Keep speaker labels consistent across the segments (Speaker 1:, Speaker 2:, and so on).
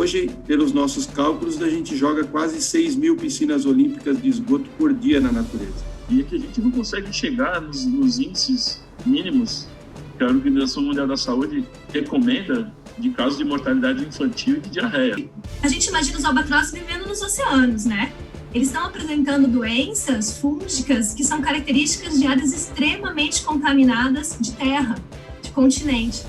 Speaker 1: Hoje, pelos nossos cálculos, a gente joga quase 6 mil piscinas olímpicas de esgoto por dia na natureza.
Speaker 2: E é que a gente não consegue chegar nos índices mínimos que a Organização Mundial da Saúde recomenda de casos de mortalidade infantil e de diarreia.
Speaker 3: A gente imagina os albatrozes vivendo nos oceanos, né? Eles estão apresentando doenças fúngicas que são características de áreas extremamente contaminadas de terra, de continente.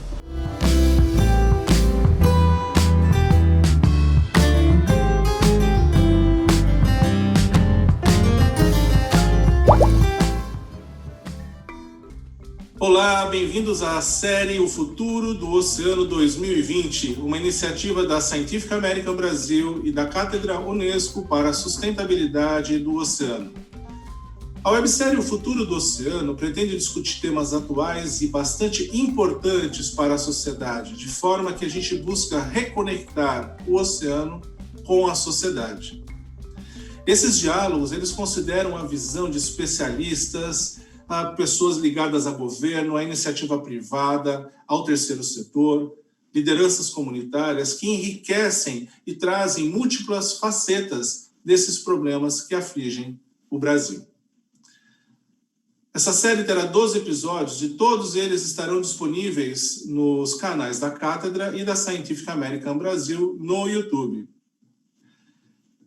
Speaker 4: Olá, bem-vindos à série O Futuro do Oceano 2020, uma iniciativa da Scientific American Brasil e da Cátedra Unesco para a Sustentabilidade do Oceano. A websérie O Futuro do Oceano pretende discutir temas atuais e bastante importantes para a sociedade, de forma que a gente busca reconectar o oceano com a sociedade. Esses diálogos, eles consideram a visão de especialistas, a pessoas ligadas a governo, à iniciativa privada, ao terceiro setor, lideranças comunitárias que enriquecem e trazem múltiplas facetas desses problemas que afligem o Brasil. Essa série terá 12 episódios e todos eles estarão disponíveis nos canais da Cátedra e da Scientific American Brasil no YouTube.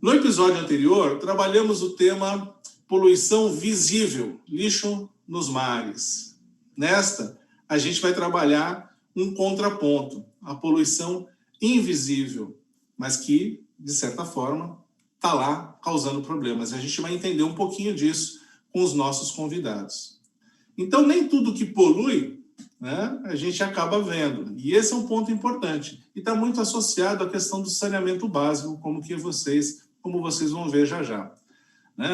Speaker 4: No episódio anterior, trabalhamos o tema poluição visível, lixo nos mares. Nesta, a gente vai trabalhar um contraponto, a poluição invisível, mas que, de certa forma, está lá causando problemas. A gente vai entender um pouquinho disso com os nossos convidados. Então, nem tudo que polui, né, a gente acaba vendo. E esse é um ponto importante. E está muito associado à questão do saneamento básico, como vocês vão ver já já.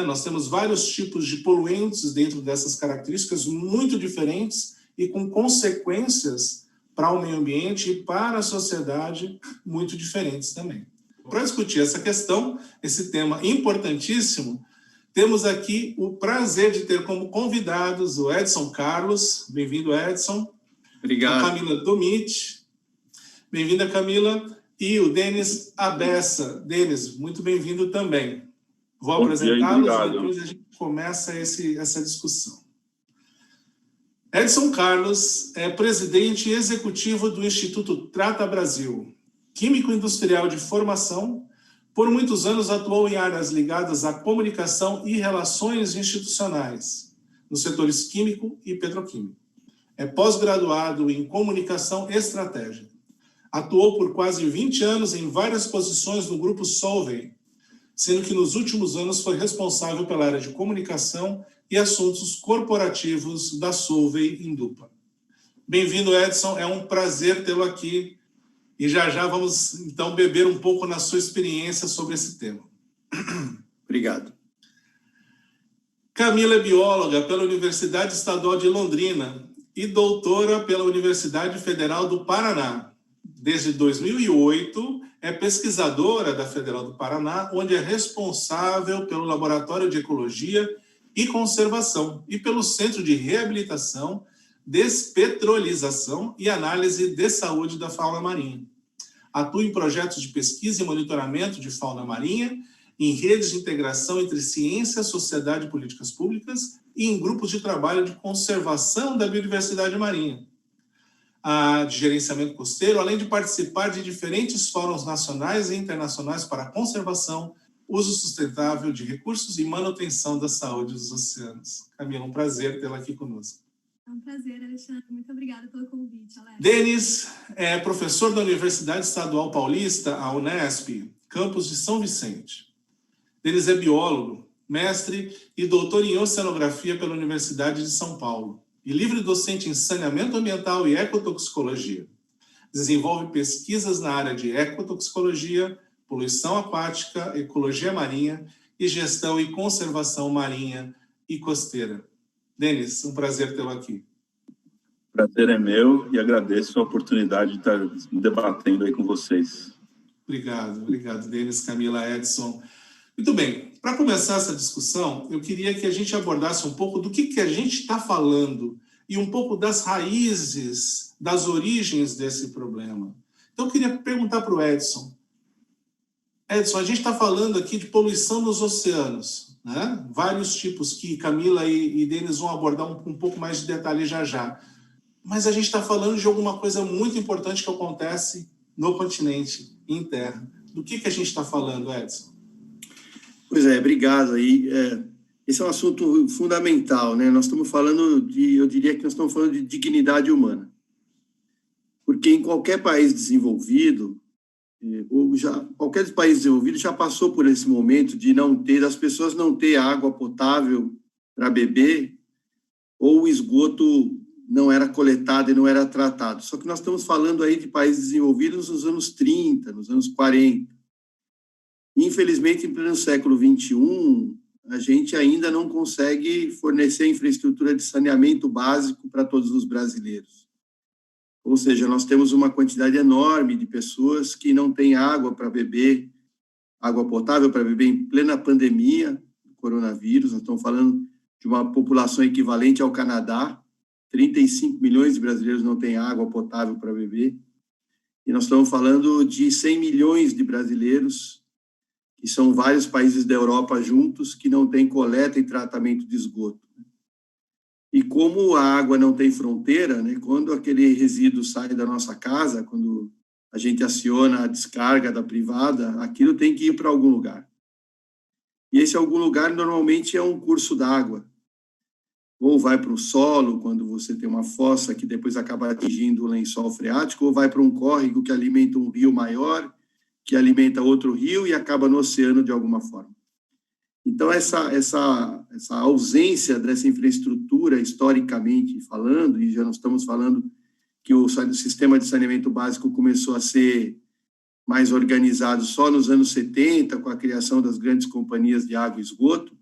Speaker 4: Nós temos vários tipos de poluentes dentro dessas características muito diferentes e com consequências para o meio ambiente e para a sociedade muito diferentes também. Para discutir essa questão, esse tema importantíssimo, temos aqui o prazer de ter como convidados o Edson Carlos. Bem-vindo, Edson.
Speaker 1: Obrigado.
Speaker 4: A Camila Domit. Bem-vinda, Camila. E o Denis Abessa. Denis, muito bem-vindo também. Vou apresentá-los e depois a gente começa essa discussão. Edson Carlos é presidente executivo do Instituto Trata Brasil, químico industrial de formação. Por muitos anos atuou em áreas ligadas à comunicação e relações institucionais, nos setores químico e petroquímico. É pós-graduado em comunicação estratégica. Atuou por quase 20 anos em várias posições no Grupo Solvay, sendo que nos últimos anos foi responsável pela área de comunicação e assuntos corporativos da Solvay Indupa. Bem-vindo, Edson, é um prazer tê-lo aqui e já vamos, então, beber um pouco na sua experiência sobre esse tema.
Speaker 1: Obrigado.
Speaker 4: Camila é bióloga pela Universidade Estadual de Londrina e doutora pela Universidade Federal do Paraná. Desde 2008, é pesquisadora da Federal do Paraná, onde é responsável pelo Laboratório de Ecologia e Conservação e pelo Centro de Reabilitação, Despetrolização e Análise de Saúde da Fauna Marinha. Atua em projetos de pesquisa e monitoramento de fauna marinha, em redes de integração entre ciência, sociedade e políticas públicas e em grupos de trabalho de conservação da biodiversidade marinha, de gerenciamento costeiro, além de participar de diferentes fóruns nacionais e internacionais para a conservação, uso sustentável de recursos e manutenção da saúde dos oceanos. Camila, um prazer tê-la aqui conosco.
Speaker 3: É um prazer, Alexandre. Muito obrigada pelo convite, Alex.
Speaker 4: Denis é professor da Universidade Estadual Paulista, a Unesp, campus de São Vicente. Denis é biólogo, mestre e doutor em oceanografia pela Universidade de São Paulo e livre docente em saneamento ambiental e ecotoxicologia. Desenvolve pesquisas na área de ecotoxicologia, poluição aquática, ecologia marinha e gestão e conservação marinha e costeira. Denis, um prazer tê-lo aqui.
Speaker 2: O prazer é meu e agradeço a oportunidade de estar debatendo aí com vocês.
Speaker 4: Obrigado, Denis, Camila, Edson. Muito bem, para começar essa discussão, eu queria que a gente abordasse um pouco do que a gente está falando e um pouco das raízes, das origens desse problema. Então, eu queria perguntar para o Edson, Edson, a gente está falando aqui de poluição nos oceanos, né? Vários tipos que Camila e Denis vão abordar um pouco mais de detalhe já já. Mas a gente está falando de alguma coisa muito importante que acontece no continente, em terra. Do que a gente está falando, Edson?
Speaker 1: Pois é, obrigado aí. Esse é um assunto fundamental, né? Nós estamos falando eu diria que nós estamos falando de dignidade humana. Porque em qualquer país desenvolvido, qualquer país desenvolvido já passou por esse momento de das pessoas não ter água potável para beber, ou o esgoto não era coletado e não era tratado. Só que nós estamos falando aí de países desenvolvidos nos anos 30, nos anos 40. Infelizmente, em pleno século XXI, a gente ainda não consegue fornecer infraestrutura de saneamento básico para todos os brasileiros. Ou seja, nós temos uma quantidade enorme de pessoas que não têm água para beber, água potável para beber em plena pandemia do coronavírus. Nós estamos falando de uma população equivalente ao Canadá. 35 milhões de brasileiros não têm água potável para beber. E nós estamos falando de 100 milhões de brasileiros, que são vários países da Europa juntos, que não têm coleta e tratamento de esgoto. E como a água não tem fronteira, né, quando aquele resíduo sai da nossa casa, quando a gente aciona a descarga da privada, aquilo tem que ir para algum lugar. E esse algum lugar normalmente é um curso d'água. Ou vai para o solo, quando você tem uma fossa que depois acaba atingindo o lençol freático, ou vai para um córrego que alimenta um rio maior, que alimenta outro rio e acaba no oceano de alguma forma. Então, essa ausência dessa infraestrutura, historicamente falando, e já não estamos falando que o sistema de saneamento básico começou a ser mais organizado só nos anos 70, com a criação das grandes companhias de água e esgoto,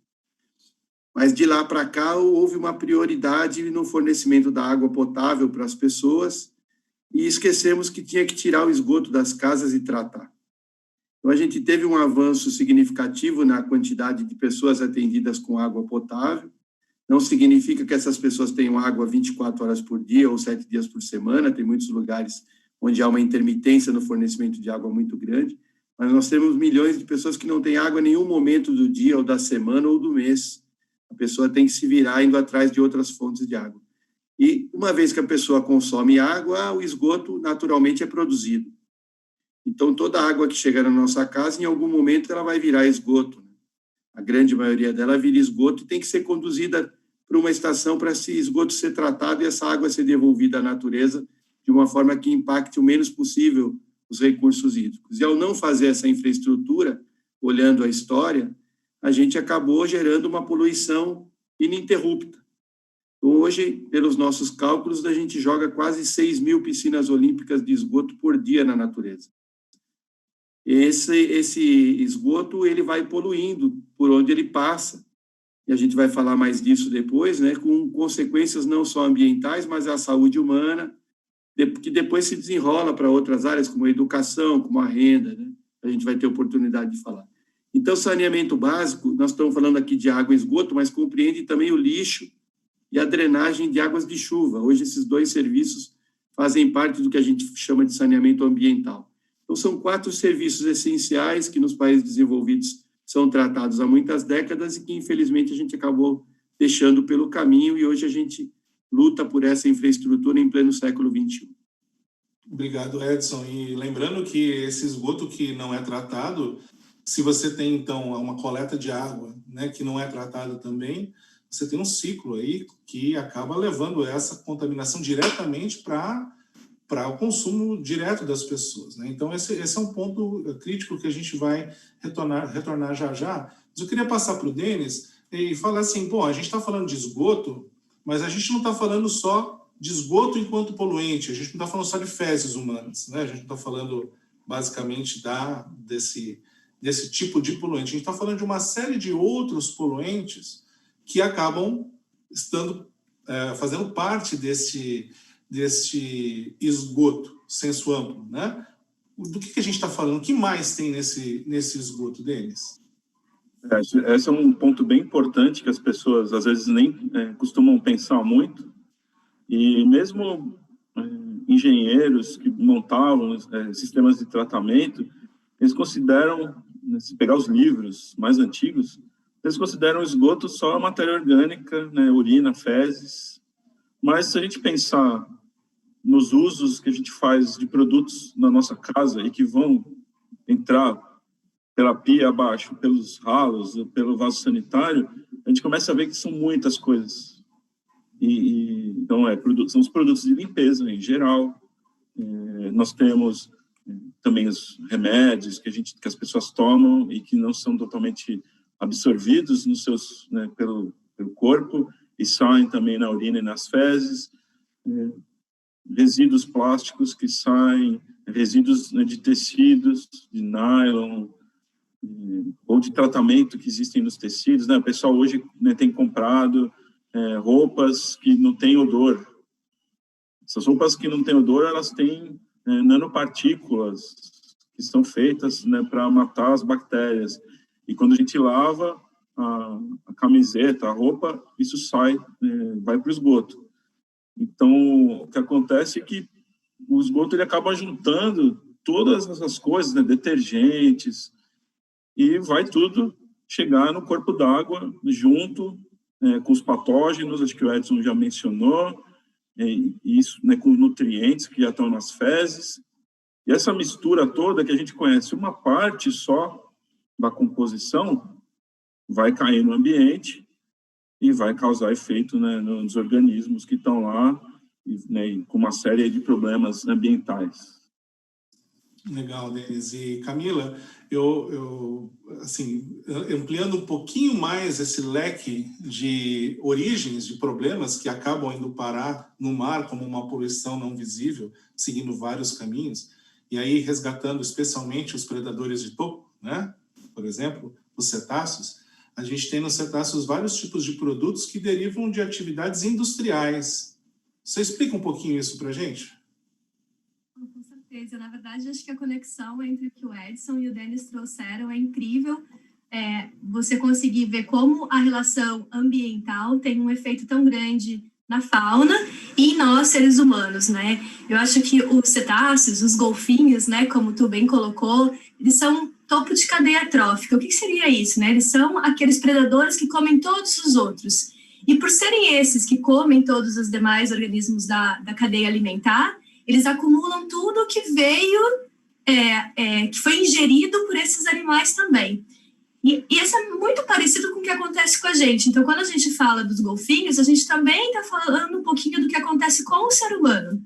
Speaker 1: mas de lá para cá houve uma prioridade no fornecimento da água potável para as pessoas e esquecemos que tinha que tirar o esgoto das casas e tratar. Então, a gente teve um avanço significativo na quantidade de pessoas atendidas com água potável. Não significa que essas pessoas tenham água 24 horas por dia ou 7 dias por semana. Tem muitos lugares onde há uma intermitência no fornecimento de água muito grande. Mas nós temos milhões de pessoas que não têm água em nenhum momento do dia, ou da semana, ou do mês. A pessoa tem que se virar indo atrás de outras fontes de água. E uma vez que a pessoa consome água, o esgoto naturalmente é produzido. Então, toda a água que chega na nossa casa, em algum momento, ela vai virar esgoto. A grande maioria dela vira esgoto e tem que ser conduzida para uma estação para esse esgoto ser tratado e essa água ser devolvida à natureza de uma forma que impacte o menos possível os recursos hídricos. E ao não fazer essa infraestrutura, olhando a história, a gente acabou gerando uma poluição ininterrupta. Hoje, pelos nossos cálculos, a gente joga quase 6 mil piscinas olímpicas de esgoto por dia na natureza. Esse esgoto ele vai poluindo por onde ele passa, e a gente vai falar mais disso depois, né, com consequências não só ambientais, mas à saúde humana, que depois se desenrola para outras áreas, como a educação, como a renda, né? A gente vai ter oportunidade de falar. Então, saneamento básico, nós estamos falando aqui de água e esgoto, mas compreende também o lixo e a drenagem de águas de chuva. Hoje, esses dois serviços fazem parte do que a gente chama de saneamento ambiental. Então, são 4 serviços essenciais que nos países desenvolvidos são tratados há muitas décadas e que, infelizmente, a gente acabou deixando pelo caminho e hoje a gente luta por essa infraestrutura em pleno século XXI.
Speaker 4: Obrigado, Edson. E lembrando que esse esgoto que não é tratado, se você tem, então, uma coleta de água, né, que não é tratada também, você tem um ciclo aí que acaba levando essa contaminação diretamente para o consumo direto das pessoas, né? Então, esse é um ponto crítico que a gente vai retornar já já. Mas eu queria passar para o Denis e falar assim, a gente está falando de esgoto, mas a gente não está falando só de esgoto enquanto poluente, a gente não está falando só de fezes humanas, né? A gente não está falando, basicamente, desse tipo de poluente. A gente está falando de uma série de outros poluentes que acabam fazendo parte desse esgoto, senso amplo, né? Do que a gente está falando? O que mais tem nesse esgoto, Denis?
Speaker 2: Esse é um ponto bem importante que as pessoas, às vezes, nem costumam pensar muito. E mesmo engenheiros que montavam sistemas de tratamento, eles consideram né, se pegar os livros mais antigos, eles consideram o esgoto só a matéria orgânica, né, urina, fezes. Mas se a gente pensar nos usos que a gente faz de produtos na nossa casa e que vão entrar pela pia abaixo, pelos ralos, pelo vaso sanitário, a gente começa a ver que são muitas coisas. Então, são os produtos de limpeza em geral. Nós temos também os remédios que as pessoas tomam e que não são totalmente absorvidos nos seus, né, pelo corpo e saem também na urina e nas fezes. Resíduos plásticos que saem, resíduos, né, de tecidos, de nylon, ou de tratamento que existem nos tecidos, né? O pessoal hoje, né, tem comprado roupas que não têm odor. Essas roupas que não têm odor, elas têm nanopartículas que são feitas, né, para matar as bactérias. E quando a gente lava a camiseta, a roupa, isso sai, vai para o esgoto. Então, o que acontece é que o esgoto ele acaba juntando todas essas coisas, né, detergentes, e vai tudo chegar no corpo d'água, junto com os patógenos, acho que o Edson já mencionou, isso, né, com nutrientes que já estão nas fezes. E essa mistura toda que a gente conhece, uma parte só da composição, vai cair no ambiente e vai causar efeito, né, nos organismos que estão lá, né, com uma série de problemas ambientais.
Speaker 4: Legal, Denis. E Camila, eu assim, ampliando um pouquinho mais esse leque de origens de problemas que acabam indo parar no mar como uma poluição não visível, seguindo vários caminhos, e aí resgatando especialmente os predadores de topo, né? Por exemplo, os cetáceos, a gente tem nos cetáceos vários tipos de produtos que derivam de atividades industriais. Você explica um pouquinho isso para a gente?
Speaker 3: Com certeza. Na verdade, acho que a conexão entre o que o Edson e o Denis trouxeram é incrível. Você conseguir ver como a relação ambiental tem um efeito tão grande na fauna e em nós, seres humanos, né? Eu acho que os cetáceos, os golfinhos, né, como tu bem colocou, eles são topo de cadeia trófica. O que seria isso, né? Eles são aqueles predadores que comem todos os outros. E por serem esses que comem todos os demais organismos da cadeia alimentar, eles acumulam tudo que veio, que foi ingerido por esses animais também. E isso é muito parecido com o que acontece com a gente. Então, quando a gente fala dos golfinhos, a gente também está falando um pouquinho do que acontece com o ser humano.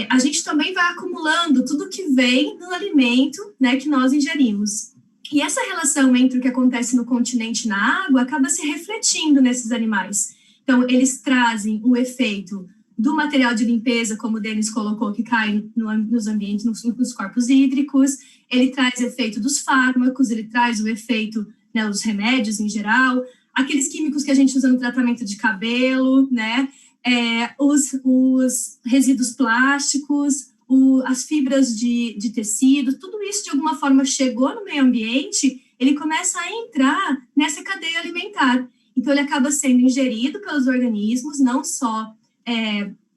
Speaker 3: A gente também vai acumulando tudo que vem no alimento, né, que nós ingerimos. E essa relação entre o que acontece no continente e na água acaba se refletindo nesses animais. Então, eles trazem o efeito do material de limpeza, como o Denis colocou, que cai nos ambientes, nos corpos hídricos. Ele traz efeito dos fármacos, ele traz o efeito, né, dos remédios em geral, aqueles químicos que a gente usa no tratamento de cabelo, né, os resíduos plásticos, as fibras de tecido, tudo isso de alguma forma chegou no meio ambiente, ele começa a entrar nessa cadeia alimentar. Então, ele acaba sendo ingerido pelos organismos, não só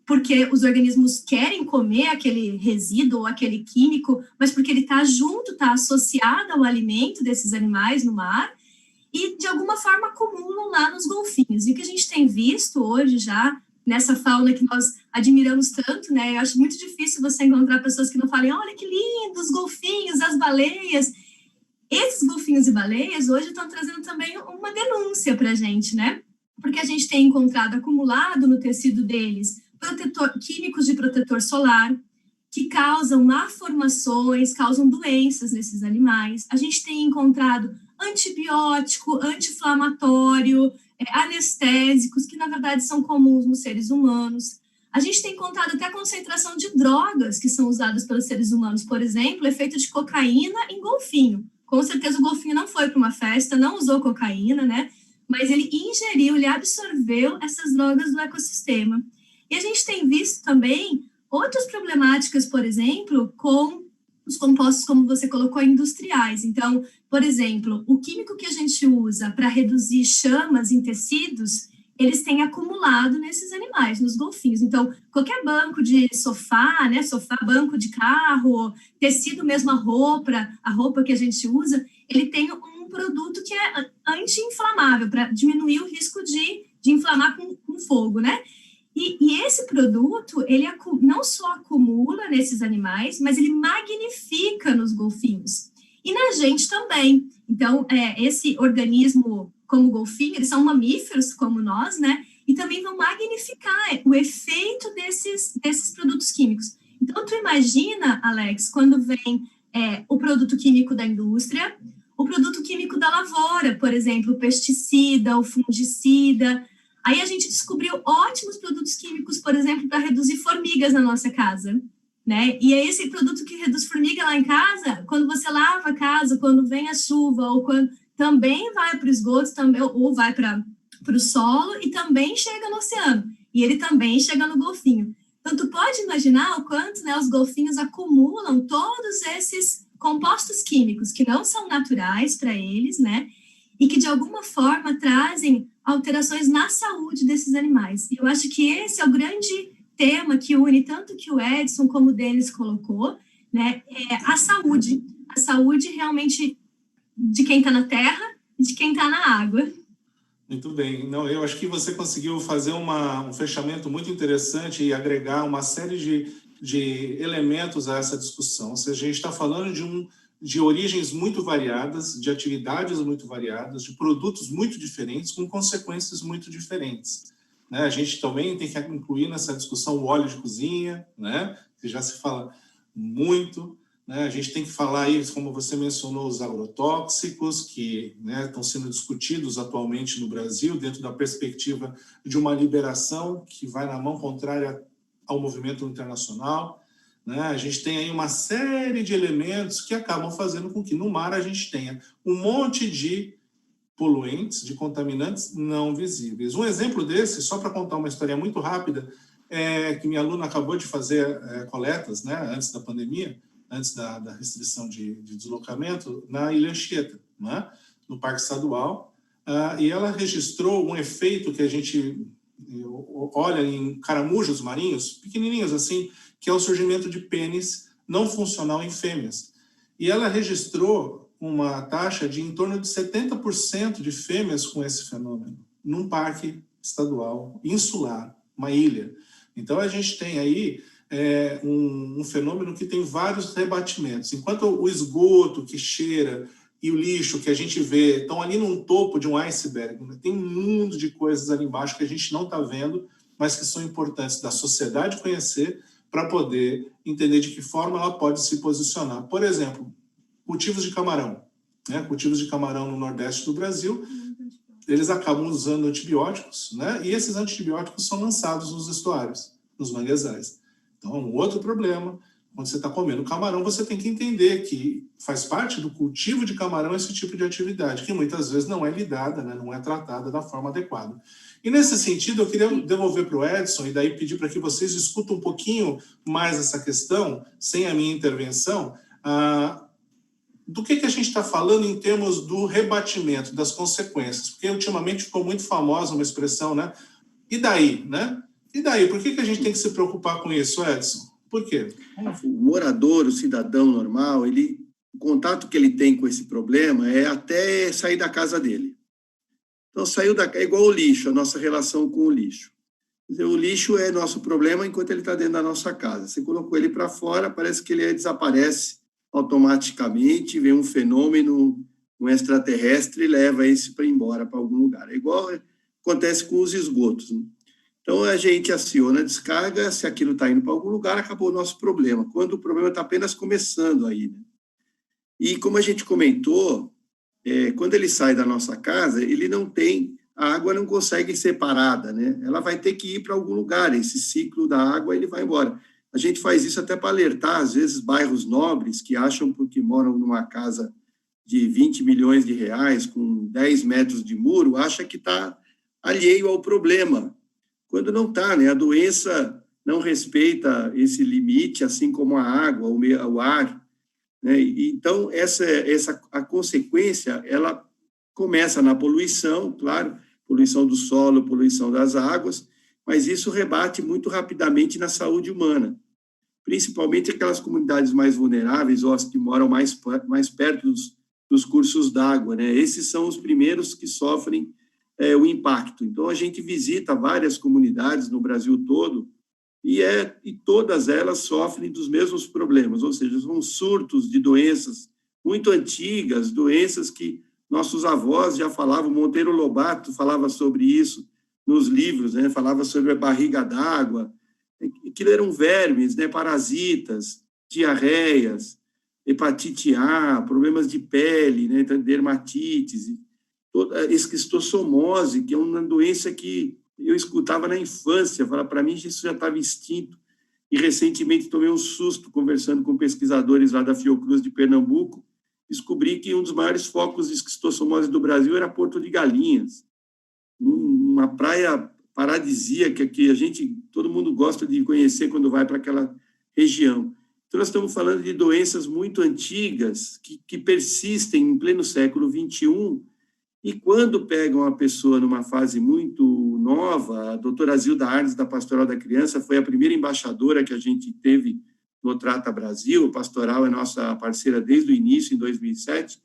Speaker 3: porque os organismos querem comer aquele resíduo ou aquele químico, mas porque ele está junto, está associado ao alimento desses animais no mar, e de alguma forma acumulam lá nos golfinhos. E o que a gente tem visto hoje já, nessa fauna que nós admiramos tanto, né? Eu acho muito difícil você encontrar pessoas que não falem, olha que lindo, os golfinhos, as baleias. Esses golfinhos e baleias hoje estão trazendo também uma denúncia para a gente, né? Porque a gente tem encontrado acumulado no tecido deles químicos de protetor solar, que causam malformações, causam doenças nesses animais. A gente tem encontrado antibiótico, anti-inflamatório, anestésicos, que na verdade são comuns nos seres humanos. A gente tem encontrado até a concentração de drogas que são usadas pelos seres humanos, por exemplo, efeito de cocaína em golfinho. Com certeza o golfinho não foi para uma festa, não usou cocaína, né? Mas ele ingeriu, ele absorveu essas drogas do ecossistema. E a gente tem visto também outras problemáticas, por exemplo, com os compostos, como você colocou, industriais. Então, por exemplo, o químico que a gente usa para reduzir chamas em tecidos, eles têm acumulado nesses animais, nos golfinhos. Então, qualquer banco de sofá, né, banco de carro, tecido mesmo, a roupa que a gente usa, ele tem um produto que é anti-inflamável, para diminuir o risco de inflamar com fogo, né? E esse produto, ele não só acumula nesses animais, mas ele magnifica nos golfinhos. E na gente também. Então, esse organismo, como o golfinho, eles são mamíferos como nós, né? E também vão magnificar o efeito desses produtos químicos. Então, tu imagina, Alex, quando vem o produto químico da indústria, o produto químico da lavoura, por exemplo, o pesticida, o fungicida. Aí a gente descobriu ótimos produtos químicos, por exemplo, para reduzir formigas na nossa casa, né? E é esse produto que reduz formiga lá em casa, quando você lava a casa, quando vem a chuva, ou quando também vai para o esgoto, também, ou vai para o solo, e também chega no oceano. E ele também chega no golfinho. Então, tu pode imaginar o quanto, né, os golfinhos acumulam todos esses compostos químicos que não são naturais para eles, né? E que, de alguma forma, trazem alterações na saúde desses animais. E eu acho que esse é o grande tema que une tanto que o Edson como o Denis colocou, né? A saúde realmente de quem está na terra e de quem está na água.
Speaker 4: Muito bem. Não, eu acho que você conseguiu fazer um fechamento muito interessante e agregar uma série de elementos a essa discussão. Ou seja, a gente está falando de origens muito variadas, de atividades muito variadas, de produtos muito diferentes, com consequências muito diferentes, né? A gente também tem que incluir nessa discussão o óleo de cozinha, né? Que já se fala muito, né? A gente tem que falar aí, como você mencionou, os agrotóxicos, que, né, estão sendo discutidos atualmente no Brasil, dentro da perspectiva de uma liberação que vai na mão contrária ao movimento internacional, né? A gente tem aí uma série de elementos que acabam fazendo com que no mar a gente tenha um monte de poluentes, de contaminantes não visíveis. Um exemplo desse, só para contar uma história muito rápida, é que minha aluna acabou de fazer coletas, né, antes da pandemia, antes da restrição de deslocamento, na Ilha Anchieta, né, no Parque Estadual, e ela registrou um efeito que a gente olha em caramujos marinhos, pequenininhos assim, que é o surgimento de pênis não funcional em fêmeas. E ela registrou uma taxa de em torno de 70% de fêmeas com esse fenômeno, num parque estadual, insular, uma ilha. Então, a gente tem aí um fenômeno que tem vários rebatimentos. Enquanto o esgoto que cheira e o lixo que a gente vê estão ali num topo de um iceberg, né? Tem um mundo de coisas ali embaixo que a gente não está vendo, mas que são importantes da sociedade conhecer para poder entender de que forma ela pode se posicionar. Por exemplo, cultivos de camarão, né? Cultivos de camarão no Nordeste do Brasil, eles acabam usando antibióticos, né? E esses antibióticos são lançados nos estuários, nos manguezais. Então, é um outro problema. Quando você está comendo camarão, você tem que entender que faz parte do cultivo de camarão esse tipo de atividade, que muitas vezes não é lidada, né? Não é tratada da forma adequada. E nesse sentido, eu queria devolver para o Edson e daí pedir para que vocês discutam um pouquinho mais essa questão, sem a minha intervenção, do que a gente está falando em termos do rebatimento, das consequências. Porque ultimamente ficou muito famosa uma expressão, né? E daí, né? E daí? Por que a gente tem que se preocupar com isso, Edson? Por quê?
Speaker 1: O morador, o cidadão normal, o contato que ele tem com esse problema é até sair da casa dele. Então, é igual o lixo, a nossa relação com o lixo. Quer dizer, o lixo é nosso problema enquanto ele está dentro da nossa casa. Você colocou ele para fora, parece que ele desaparece automaticamente, vem um fenômeno, um extraterrestre, e leva esse para embora para algum lugar. É igual acontece com os esgotos, né? Então, a gente aciona a descarga, se aquilo está indo para algum lugar, acabou o nosso problema, quando o problema está apenas começando aí, né? E como a gente comentou, quando ele sai da nossa casa, ele não tem, a água não consegue ser parada, né? Ela vai ter que ir para algum lugar, esse ciclo da água, ele vai embora. A gente faz isso até para alertar, às vezes, bairros nobres que acham porque moram numa casa de 20 milhões de reais, com 10 metros de muro, acha que está alheio ao problema, quando não está, né? A doença não respeita esse limite, assim como a água, o ar, né? Então, a consequência, ela começa na poluição, claro, poluição do solo, poluição das águas, mas isso rebate muito rapidamente na saúde humana, principalmente aquelas comunidades mais vulneráveis ou as que moram mais perto dos cursos d'água, né? Esses são os primeiros que sofrem o impacto. Então, a gente visita várias comunidades no Brasil todo e todas elas sofrem dos mesmos problemas, ou seja, são surtos de doenças muito antigas, doenças que nossos avós já falavam. Monteiro Lobato falava sobre isso nos livros, né? Falava sobre a barriga d'água. Aquilo eram vermes, né? Parasitas, diarreias, hepatite A, problemas de pele, né? Dermatites, toda esquistossomose, que é uma doença que eu escutava na infância, falar para mim isso já estava extinto. E recentemente tomei um susto conversando com pesquisadores lá da Fiocruz de Pernambuco, descobri que um dos maiores focos de esquistossomose do Brasil era Porto de Galinhas, uma praia paradisíaca que todo mundo gosta de conhecer quando vai para aquela região. Então, nós estamos falando de doenças muito antigas que persistem em pleno século XXI, e quando pegam a pessoa numa fase muito nova, a doutora Zilda Arnes, da Pastoral da Criança, foi a primeira embaixadora que a gente teve no Trata Brasil. A Pastoral é nossa parceira desde o início, em 2007.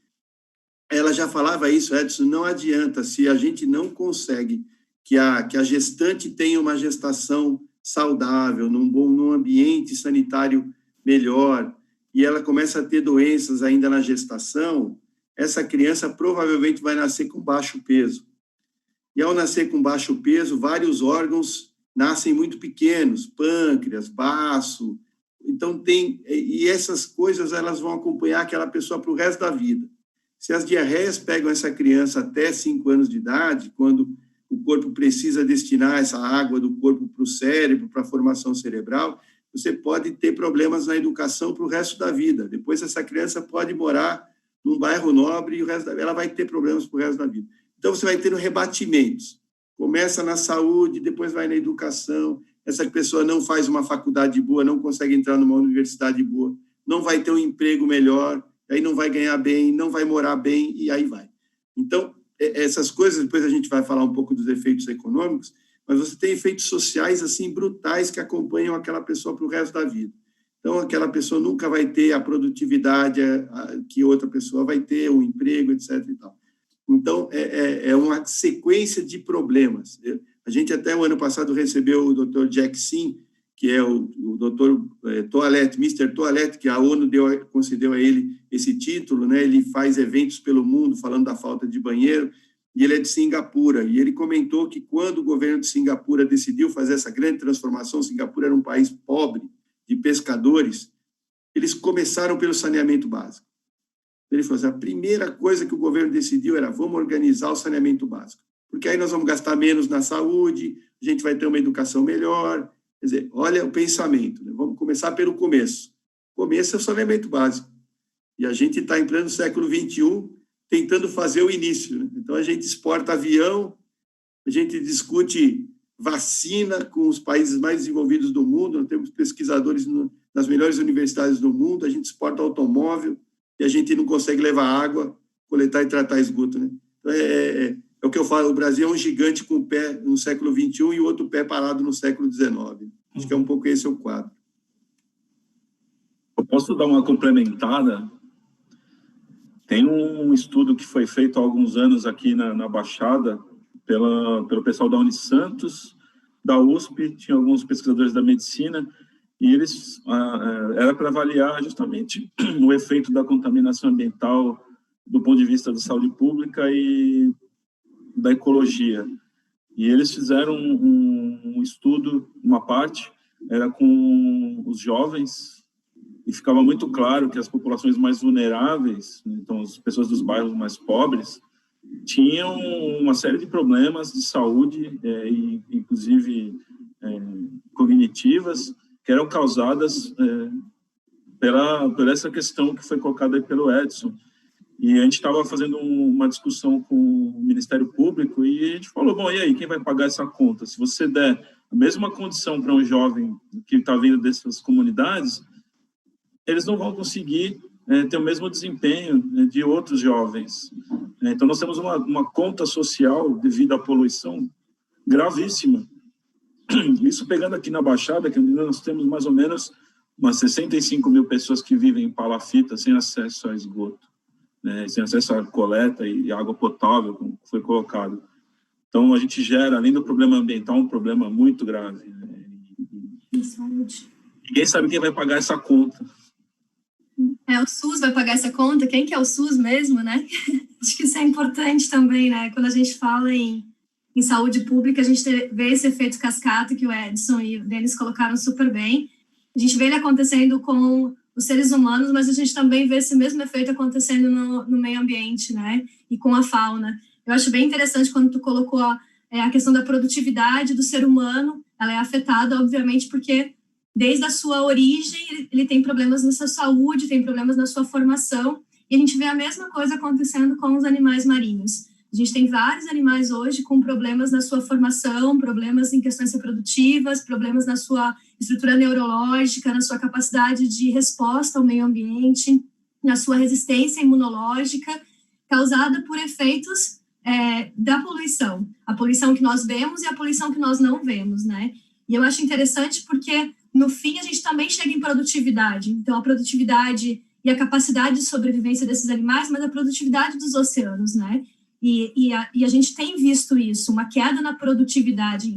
Speaker 1: Ela já falava isso, Edson, não adianta, se a gente não consegue que a gestante tenha uma gestação saudável, num ambiente sanitário melhor, e ela começa a ter doenças ainda na gestação, essa criança provavelmente vai nascer com baixo peso. E ao nascer com baixo peso, vários órgãos nascem muito pequenos, pâncreas, baço. Então, e essas coisas elas vão acompanhar aquela pessoa para o resto da vida. Se as diarreias pegam essa criança até 5 anos de idade, quando o corpo precisa destinar essa água do corpo para o cérebro, para a formação cerebral, você pode ter problemas na educação para o resto da vida. Depois, essa criança pode morar num bairro nobre e ela vai ter problemas para o resto da vida. Então, você vai tendo rebatimentos. Começa na saúde, depois vai na educação. Essa pessoa não faz uma faculdade boa, não consegue entrar numa universidade boa, não vai ter um emprego melhor, aí não vai ganhar bem, não vai morar bem, e aí vai. Então, essas coisas, depois a gente vai falar um pouco dos efeitos econômicos, mas você tem efeitos sociais, assim, brutais que acompanham aquela pessoa para o resto da vida. Então, aquela pessoa nunca vai ter a produtividade que outra pessoa vai ter, o emprego, etc. E tal. Então, é uma sequência de problemas. A gente até o ano passado recebeu o Dr. Jack Sim, que é o Dr. Toilette, Mr. Toilette, que a ONU concedeu a ele esse título, né? Ele faz eventos pelo mundo falando da falta de banheiro, e ele é de Singapura. E ele comentou que quando o governo de Singapura decidiu fazer essa grande transformação, Singapura era um país pobre, de pescadores, eles começaram pelo saneamento básico. Ele falou assim, a primeira coisa que o governo decidiu era vamos organizar o saneamento básico, porque aí nós vamos gastar menos na saúde, a gente vai ter uma educação melhor. Quer dizer, olha o pensamento, né? Vamos começar pelo começo. O começo é o saneamento básico. E a gente está em pleno século XXI tentando fazer o início, né? Então, a gente exporta avião, a gente discute vacina com os países mais desenvolvidos do mundo, nós temos pesquisadores nas melhores universidades do mundo, a gente exporta automóvel e a gente não consegue levar água, coletar e tratar esgoto, né? Então, é o que eu falo, o Brasil é um gigante com o pé no século XXI e o outro pé parado no século XIX. Acho que é um pouco esse o quadro.
Speaker 2: Eu posso dar uma complementada? Tem um estudo que foi feito há alguns anos aqui na Baixada, pelo pessoal da Unisantos, da USP, tinha alguns pesquisadores da medicina, e eles era para avaliar justamente o efeito da contaminação ambiental do ponto de vista da saúde pública e da ecologia. E eles fizeram um estudo, uma parte, era com os jovens, e ficava muito claro que as populações mais vulneráveis, então as pessoas dos bairros mais pobres, tinham uma série de problemas de saúde, inclusive cognitivas, que eram causadas por essa questão que foi colocada aí pelo Edson. E a gente estava fazendo uma discussão com o Ministério Público e a gente falou, bom, e aí, quem vai pagar essa conta? Se você der a mesma condição para um jovem que está vindo dessas comunidades, eles não vão conseguir ter o mesmo desempenho de outros jovens. Então, nós temos uma conta social devido à poluição gravíssima. Isso pegando aqui na Baixada, que nós temos mais ou menos umas 65 mil pessoas que vivem em palafita sem acesso a esgoto. né, sem acesso à coleta e água potável, como foi colocado. Então, a gente gera, além do problema ambiental, um problema muito grave, né? Ninguém sabe quem vai pagar essa conta.
Speaker 3: O SUS vai pagar essa conta? Quem que é o SUS mesmo, né? Acho que isso é importante também, né? Quando a gente fala em saúde pública, a gente vê esse efeito cascata que o Edson e o Denis colocaram super bem. A gente vê ele acontecendo com os seres humanos, mas a gente também vê esse mesmo efeito acontecendo no meio ambiente, né? E com a fauna. Eu acho bem interessante quando tu colocou a questão da produtividade do ser humano. Ela é afetada, obviamente, porque desde a sua origem ele tem problemas na sua saúde, tem problemas na sua formação, e a gente vê a mesma coisa acontecendo com os animais marinhos. A gente tem vários animais hoje com problemas na sua formação, problemas em questões reprodutivas, problemas na sua estrutura neurológica, na sua capacidade de resposta ao meio ambiente, na sua resistência imunológica, causada por efeitos da poluição. A poluição que nós vemos e a poluição que nós não vemos, né? E eu acho interessante porque, no fim, a gente também chega em produtividade. Então, a produtividade e a capacidade de sobrevivência desses animais, mas a produtividade dos oceanos, né? E a gente tem visto isso, uma queda na produtividade,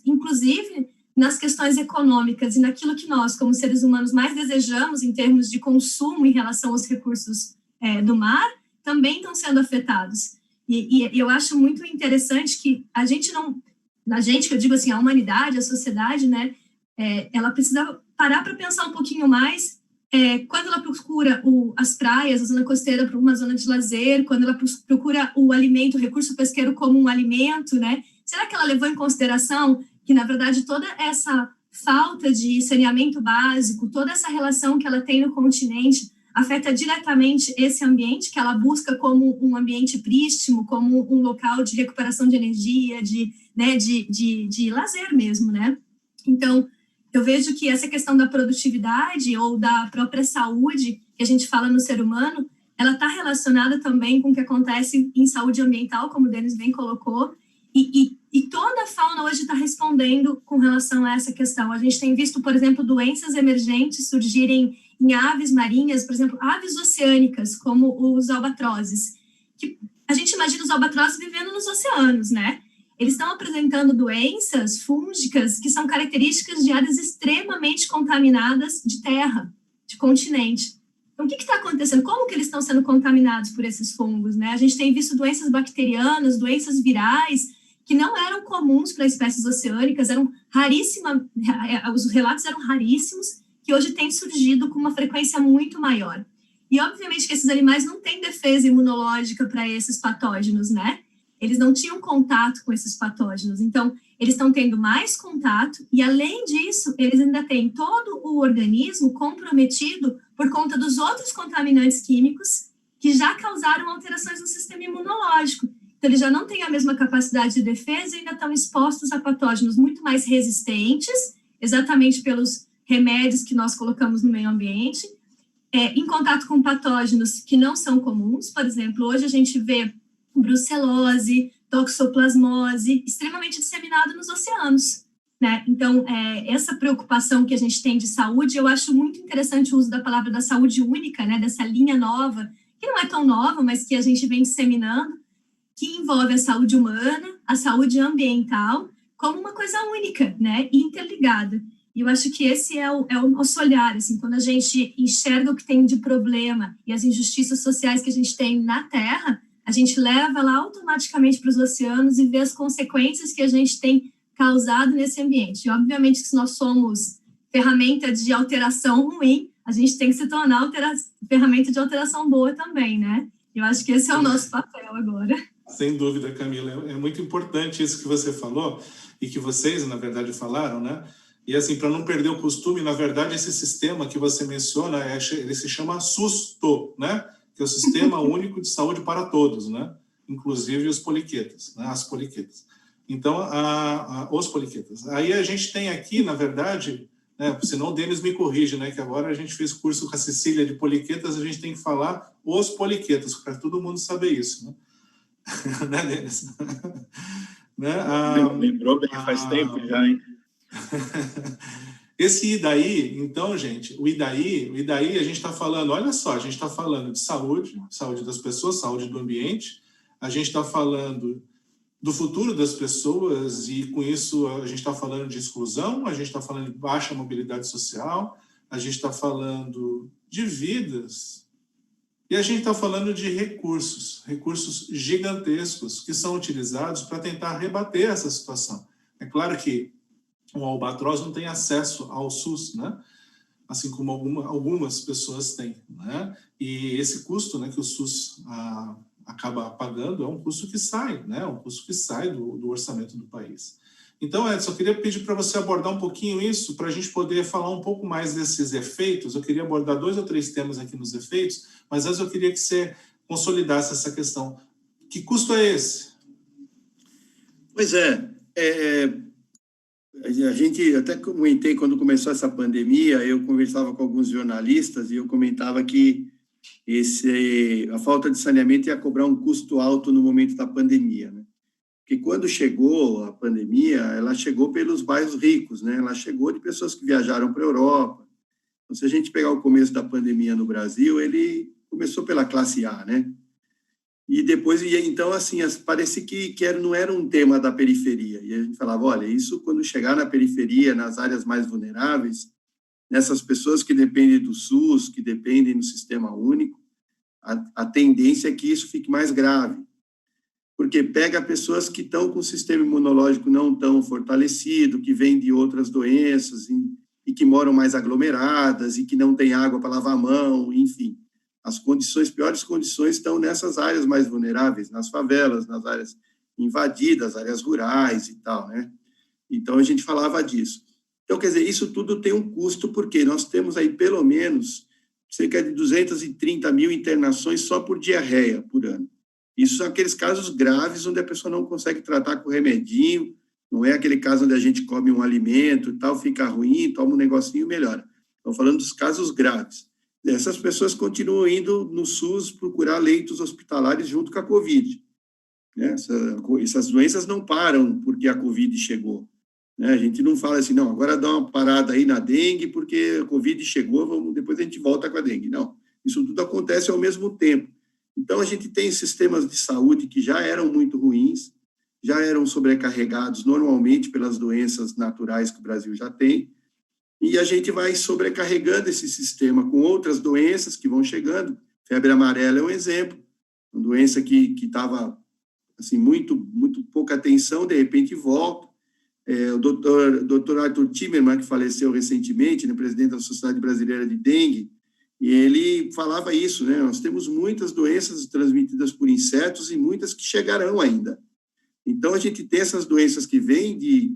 Speaker 3: inclusive nas questões econômicas e naquilo que nós, como seres humanos, mais desejamos em termos de consumo em relação aos recursos do mar, também estão sendo afetados. E eu acho muito interessante que a gente não... que eu digo assim, a humanidade, a sociedade, né, ela precisa parar para pensar um pouquinho mais quando ela procura as praias, a zona costeira para uma zona de lazer, quando ela procura o alimento, o recurso pesqueiro como um alimento, né? Será que ela levou em consideração que, na verdade, toda essa falta de saneamento básico, toda essa relação que ela tem no continente afeta diretamente esse ambiente que ela busca como um ambiente prístino, como um local de recuperação de energia, de lazer mesmo, né? Então, eu vejo que essa questão da produtividade ou da própria saúde que a gente fala no ser humano, ela está relacionada também com o que acontece em saúde ambiental, como o Denis bem colocou, e toda a fauna hoje está respondendo com relação a essa questão. A gente tem visto, por exemplo, doenças emergentes surgirem em aves marinhas, por exemplo, aves oceânicas, como os albatrozes, que a gente imagina os albatrozes vivendo nos oceanos, né? Eles estão apresentando doenças fúngicas que são características de áreas extremamente contaminadas de terra, de continente. Então, o que está acontecendo? Como que eles estão sendo contaminados por esses fungos, né? A gente tem visto doenças bacterianas, doenças virais, que não eram comuns para espécies oceânicas, eram raríssimas, os relatos eram raríssimos, que hoje têm surgido com uma frequência muito maior. E, obviamente, que esses animais não têm defesa imunológica para esses patógenos, né? Eles não tinham contato com esses patógenos, então eles estão tendo mais contato e, além disso, eles ainda têm todo o organismo comprometido por conta dos outros contaminantes químicos que já causaram alterações no sistema imunológico. Então, eles já não têm a mesma capacidade de defesa e ainda estão expostos a patógenos muito mais resistentes, exatamente pelos remédios que nós colocamos no meio ambiente, em contato com patógenos que não são comuns. Por exemplo, hoje a gente vê brucelose, toxoplasmose, extremamente disseminado nos oceanos, né? Então, essa preocupação que a gente tem de saúde, eu acho muito interessante o uso da palavra da saúde única, né? Dessa linha nova, que não é tão nova, mas que a gente vem disseminando, que envolve a saúde humana, a saúde ambiental, como uma coisa única, né? E interligada. E eu acho que esse é o nosso olhar, assim, quando a gente enxerga o que tem de problema e as injustiças sociais que a gente tem na Terra, a gente leva lá automaticamente para os oceanos e vê as consequências que a gente tem causado nesse ambiente. E, obviamente, que se nós somos ferramenta de alteração ruim, a gente tem que se tornar ferramenta de alteração boa também, né? Eu acho que esse é o nosso papel agora.
Speaker 4: Sem dúvida, Camila. É muito importante isso que você falou e que vocês, na verdade, falaram, né? E, assim, para não perder o costume, na verdade, esse sistema que você menciona, ele se chama SUSTO, né? Que é o Sistema Único de Saúde para Todos, né? Inclusive os poliquetas, né? As poliquetas. Então, os poliquetas. Aí a gente tem aqui, na verdade, né? Senão o Denis me corrige, né? Que agora a gente fez curso com a Cecília de poliquetas, a gente tem que falar os poliquetas, para todo mundo saber isso, né? Né, Denis? Né?
Speaker 2: Lembrou bem, faz tempo já, hein?
Speaker 4: Esse IDAI, então, gente, o IDAI a gente está falando, olha só, a gente está falando de saúde das pessoas, saúde do ambiente, a gente está falando do futuro das pessoas e, com isso, a gente está falando de exclusão, a gente está falando de baixa mobilidade social, a gente está falando de vidas e a gente está falando de recursos gigantescos que são utilizados para tentar rebater essa situação. É claro que o albatroz não tem acesso ao SUS, né? Assim como algumas pessoas têm, né? E esse custo, né, que o SUS acaba pagando é um custo que sai, né? Um custo que sai do orçamento do país. Então, Edson, eu queria pedir para você abordar um pouquinho isso, para a gente poder falar um pouco mais desses efeitos. Eu queria abordar 2 ou 3 temas aqui nos efeitos, mas antes eu queria que você consolidasse essa questão. Que custo é esse?
Speaker 1: Pois a gente até comentei quando começou essa pandemia, eu conversava com alguns jornalistas e eu comentava que a falta de saneamento ia cobrar um custo alto no momento da pandemia, né? Porque quando chegou a pandemia, ela chegou pelos bairros ricos, né? Ela chegou de pessoas que viajaram para a Europa. Então, se a gente pegar o começo da pandemia no Brasil, ele começou pela classe A, né? E depois, então, assim, parece que não era um tema da periferia. E a gente falava, olha, isso quando chegar na periferia, nas áreas mais vulneráveis, nessas pessoas que dependem do SUS, que dependem do sistema único, a tendência é que isso fique mais grave. Porque pega pessoas que estão com o sistema imunológico não tão fortalecido, que vêm de outras doenças e que moram mais aglomeradas e que não têm água para lavar a mão, enfim. As piores condições estão nessas áreas mais vulneráveis, nas favelas, nas áreas invadidas, áreas rurais e tal, né? Então, a gente falava disso. Então, quer dizer, isso tudo tem um custo, porque nós temos aí, pelo menos, cerca de 230 mil internações só por diarreia por ano. Isso são aqueles casos graves onde a pessoa não consegue tratar com remedinho, não é aquele caso onde a gente come um alimento e tal, fica ruim, toma um negocinho e melhora. Estamos falando dos casos graves. Essas pessoas continuam indo no SUS procurar leitos hospitalares junto com a Covid. Essas doenças não param porque a Covid chegou. A gente não fala assim, não, agora dá uma parada aí na dengue porque a Covid chegou, depois a gente volta com a dengue. Não, isso tudo acontece ao mesmo tempo. Então, a gente tem sistemas de saúde que já eram muito ruins, já eram sobrecarregados normalmente pelas doenças naturais que o Brasil já tem, e a gente vai sobrecarregando esse sistema com outras doenças que vão chegando. Febre amarela é um exemplo, uma doença que estava assim, muito pouca atenção, de repente volta. O doutor Arthur Timmermann, que faleceu recentemente, né, presidente da Sociedade Brasileira de Dengue, e ele falava isso, né? Nós temos muitas doenças transmitidas por insetos e muitas que chegarão ainda. Então, a gente tem essas doenças que vêm de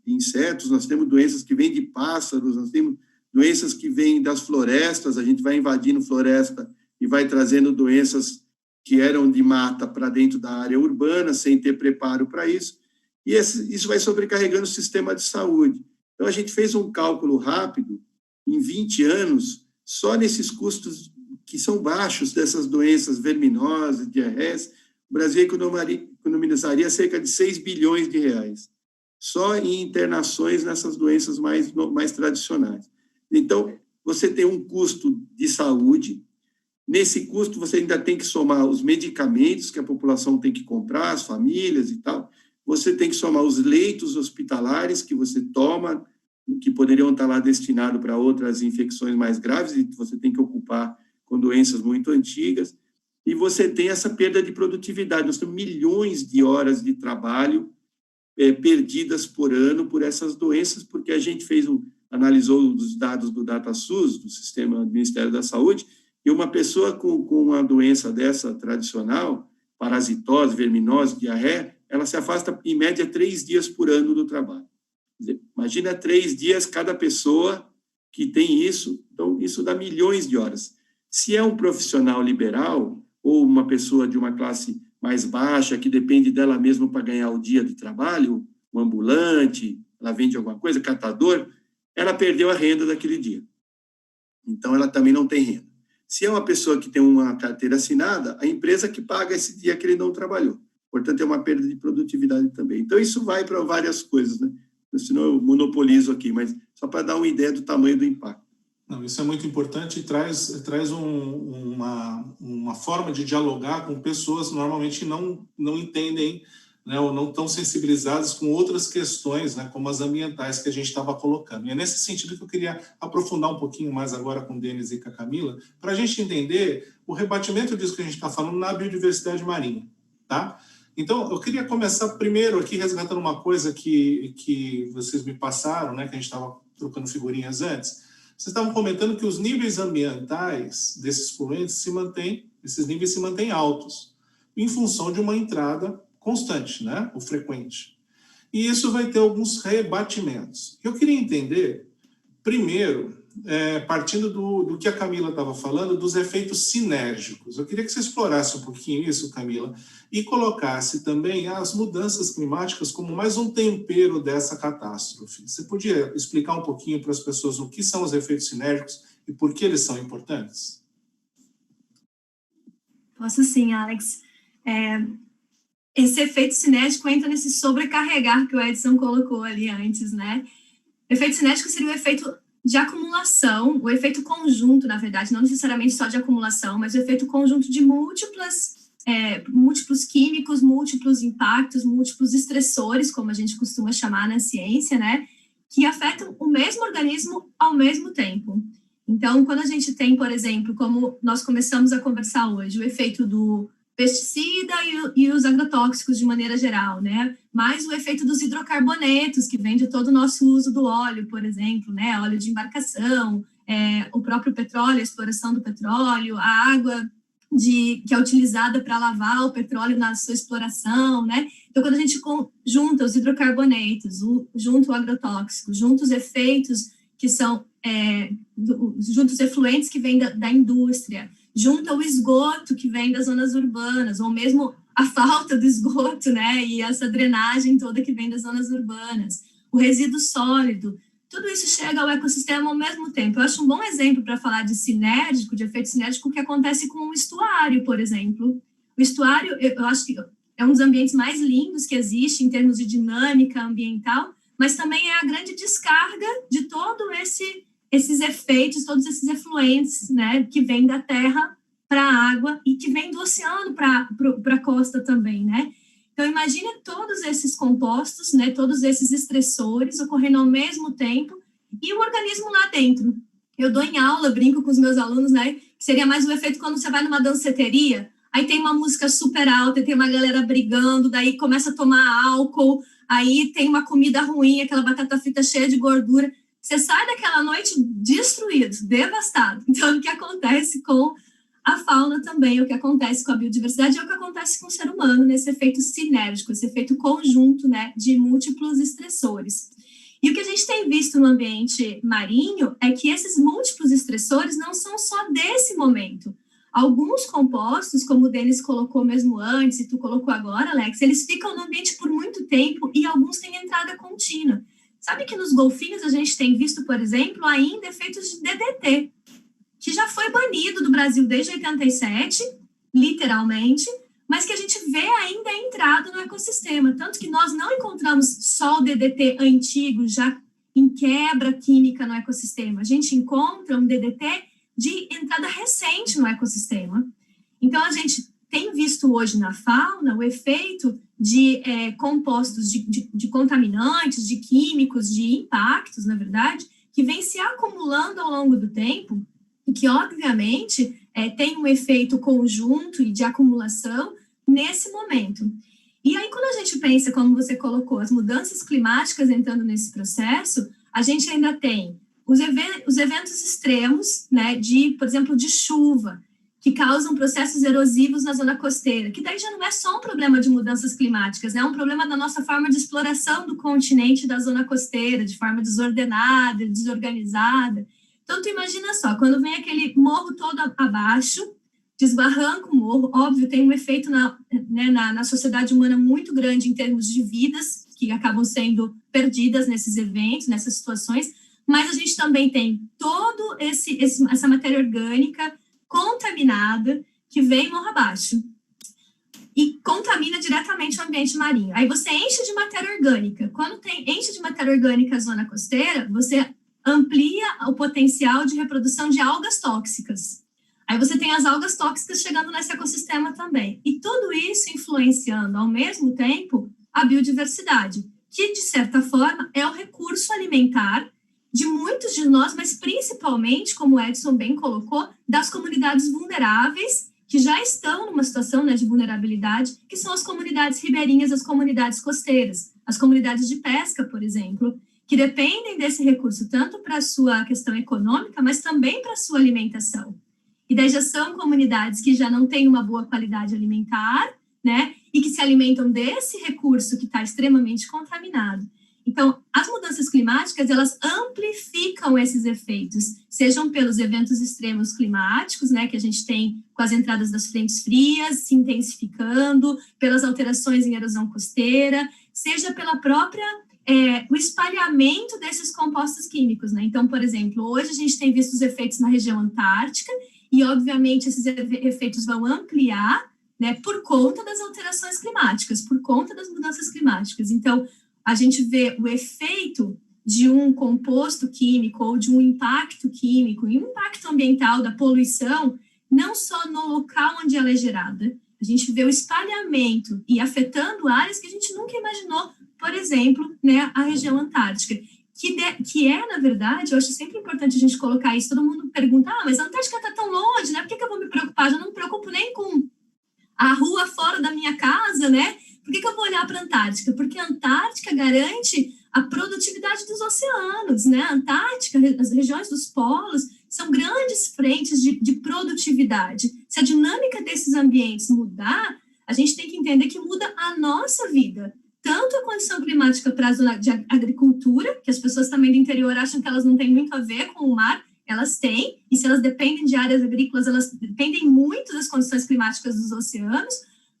Speaker 1: insetos, nós temos doenças que vêm de pássaros, nós temos doenças que vêm das florestas, a gente vai invadindo floresta e vai trazendo doenças que eram de mata para dentro da área urbana, sem ter preparo para isso, e isso vai sobrecarregando o sistema de saúde. Então, a gente fez um cálculo rápido, em 20 anos, só nesses custos que são baixos dessas doenças verminosas, diarreias, o Brasil economizaria cerca de 6 bilhões de reais, só em internações nessas doenças mais tradicionais. Então, você tem um custo de saúde, nesse custo você ainda tem que somar os medicamentos que a população tem que comprar, as famílias e tal, você tem que somar os leitos hospitalares que você toma, que poderiam estar lá destinados para outras infecções mais graves, e você tem que ocupar com doenças muito antigas, e você tem essa perda de produtividade. Nós temos milhões de horas de trabalho perdidas por ano por essas doenças, porque a gente analisou os dados do DataSUS, do Sistema do Ministério da Saúde, e uma pessoa com uma doença dessa tradicional, parasitose, verminose, diarreia, ela se afasta, em média, 3 dias por ano do trabalho. Imagina 3 dias cada pessoa que tem isso, então isso dá milhões de horas. Se é um profissional liberal ou uma pessoa de uma classe mais baixa, que depende dela mesma para ganhar o dia de trabalho, um ambulante, ela vende alguma coisa, catador, ela perdeu a renda daquele dia. Então, ela também não tem renda. Se é uma pessoa que tem uma carteira assinada, a empresa que paga esse dia que ele não trabalhou. Portanto, é uma perda de produtividade também. Então, isso vai para várias coisas, né? senão eu monopolizo aqui, mas só para dar uma ideia do tamanho do impacto.
Speaker 4: Não, isso é muito importante e traz uma forma de dialogar com pessoas que normalmente não entendem, né, ou não estão sensibilizadas com outras questões, né, como as ambientais que a gente estava colocando. E é nesse sentido que eu queria aprofundar um pouquinho mais agora com o Denis e com a Camila, para a gente entender o rebatimento disso que a gente está falando na biodiversidade marinha, tá? Então, eu queria começar primeiro aqui resgatando uma coisa que vocês me passaram, né, que a gente estava trocando figurinhas antes. Vocês estavam comentando que os níveis ambientais desses poluentes esses níveis se mantêm altos, em função de uma entrada constante, né, ou frequente. E isso vai ter alguns rebatimentos. Eu queria entender, primeiro, partindo do que a Camila estava falando, dos efeitos sinérgicos. Eu queria que você explorasse um pouquinho isso, Camila, e colocasse também as mudanças climáticas como mais um tempero dessa catástrofe. Você podia explicar um pouquinho para as pessoas o que são os efeitos sinérgicos e por que eles são importantes?
Speaker 3: Posso sim, Alex. Esse efeito cinético entra nesse sobrecarregar que o Edson colocou ali antes, né? O efeito cinético seria o efeito de acumulação, o efeito conjunto, na verdade, não necessariamente só de acumulação, mas o efeito conjunto de múltiplos químicos, múltiplos impactos, múltiplos estressores, como a gente costuma chamar na ciência, né, que afetam o mesmo organismo ao mesmo tempo. Então, quando a gente tem, por exemplo, como nós começamos a conversar hoje, o efeito do pesticida e os agrotóxicos de maneira geral, né? Mais o efeito dos hidrocarbonetos, que vem de todo o nosso uso do óleo, por exemplo, né? Óleo de embarcação, o próprio petróleo, a exploração do petróleo, a água que é utilizada para lavar o petróleo na sua exploração, né? Então, quando a gente junta os hidrocarbonetos, junta o agrotóxico, junta os efeitos que são, junta os efluentes que vêm da indústria, junta o esgoto que vem das zonas urbanas, ou mesmo a falta do esgoto, né, e essa drenagem toda que vem das zonas urbanas, o resíduo sólido, tudo isso chega ao ecossistema ao mesmo tempo. Eu acho um bom exemplo para falar de efeito sinérgico, que acontece com o estuário, por exemplo. O estuário, eu acho que é um dos ambientes mais lindos que existe em termos de dinâmica ambiental, mas também é a grande descarga de todos esses efeitos, todos esses efluentes, né, que vêm da terra para a água e que vêm do oceano para a costa também, né? Então, imagine todos esses compostos, né, todos esses estressores ocorrendo ao mesmo tempo e o organismo lá dentro. Eu dou em aula, brinco com os meus alunos, né, que seria mais um efeito quando você vai numa danceteria, aí tem uma música super alta, tem uma galera brigando, daí começa a tomar álcool, aí tem uma comida ruim, aquela batata frita cheia de gordura. Você sai daquela noite destruído, devastado. Então, o que acontece com a fauna também, o que acontece com a biodiversidade é o que acontece com o ser humano, nesse efeito sinérgico, esse efeito conjunto, né, de múltiplos estressores. E o que a gente tem visto no ambiente marinho é que esses múltiplos estressores não são só desse momento. Alguns compostos, como o Denis colocou mesmo antes, e tu colocou agora, Alex, eles ficam no ambiente por muito tempo e alguns têm entrada contínua. Sabe que nos golfinhos a gente tem visto, por exemplo, ainda efeitos de DDT, que já foi banido do Brasil desde 87, literalmente, mas que a gente vê ainda entrado no ecossistema. Tanto que nós não encontramos só o DDT antigo, já em quebra química no ecossistema. A gente encontra um DDT de entrada recente no ecossistema. Então, a gente tem visto hoje na fauna o efeito de compostos de contaminantes, de químicos, de impactos, na verdade, que vem se acumulando ao longo do tempo e que, obviamente, tem um efeito conjunto e de acumulação nesse momento. E aí, quando a gente pensa, como você colocou, as mudanças climáticas entrando nesse processo, a gente ainda tem os eventos extremos, né, por exemplo, de chuva, que causam processos erosivos na zona costeira, que daí já não é só um problema de mudanças climáticas, é um problema da nossa forma de exploração do continente da zona costeira, de forma desordenada, desorganizada. Então, tu imagina só, quando vem aquele morro todo abaixo, desbarranca o morro, óbvio, tem um efeito na sociedade humana muito grande em termos de vidas, que acabam sendo perdidas nesses eventos, nessas situações, mas a gente também tem todo essa matéria orgânica contaminada que vem morro abaixo. e contamina diretamente o ambiente marinho. Aí você enche de matéria orgânica. Quando enche de matéria orgânica a zona costeira, você amplia o potencial de reprodução de algas tóxicas. Aí você tem as algas tóxicas chegando nesse ecossistema também. E tudo isso influenciando, ao mesmo tempo, a biodiversidade, que, de certa forma, é o recurso alimentar de muitos de nós, mas principalmente, como o Edson bem colocou, das comunidades vulneráveis, que já estão numa situação, né, de vulnerabilidade, que são as comunidades ribeirinhas, as comunidades costeiras, as comunidades de pesca, por exemplo, que dependem desse recurso tanto para a sua questão econômica, mas também para a sua alimentação. E daí já são comunidades que já não têm uma boa qualidade alimentar, né, e que se alimentam desse recurso que está extremamente contaminado. Então, as mudanças climáticas, elas amplificam esses efeitos, sejam pelos eventos extremos climáticos, né, que a gente tem com as entradas das frentes frias se intensificando, pelas alterações em erosão costeira, seja pela própria, o espalhamento desses compostos químicos, né? Então, por exemplo, hoje a gente tem visto os efeitos na região antártica e, obviamente, esses efeitos vão ampliar, né, por conta das alterações climáticas, por conta das mudanças climáticas. Então, a gente vê o efeito de um composto químico ou de um impacto químico e um impacto ambiental da poluição, não só no local onde ela é gerada, a gente vê o espalhamento e afetando áreas que a gente nunca imaginou, por exemplo, né, a região antártica, que é, na verdade, eu acho sempre importante a gente colocar isso, todo mundo pergunta, mas a Antártica está tão longe, né, por que eu vou me preocupar? Eu não me preocupo nem com a rua fora da minha casa, né? Por que eu vou olhar para a Antártica? Porque a Antártica garante a produtividade dos oceanos, né? A Antártica, as regiões dos polos, são grandes frentes de produtividade. Se a dinâmica desses ambientes mudar, a gente tem que entender que muda a nossa vida. Tanto a condição climática para a zona de agricultura, que as pessoas também do interior acham que elas não têm muito a ver com o mar, elas têm, e se elas dependem de áreas agrícolas, elas dependem muito das condições climáticas dos oceanos,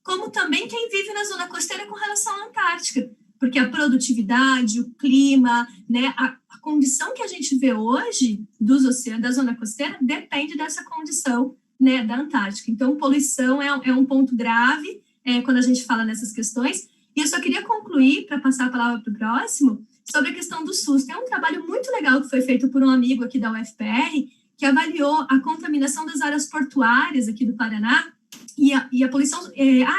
Speaker 3: como também quem vive na zona costeira com relação à Antártica, porque a produtividade, o clima, né, a condição que a gente vê hoje dos oceanos, da zona costeira, depende dessa condição, né, da Antártica. Então, poluição é um ponto grave quando a gente fala nessas questões. E eu só queria concluir, para passar a palavra para o próximo, sobre a questão do SUS. Tem um trabalho muito legal que foi feito por um amigo aqui da UFPR, que avaliou a contaminação das áreas portuárias aqui do Paraná e a poluição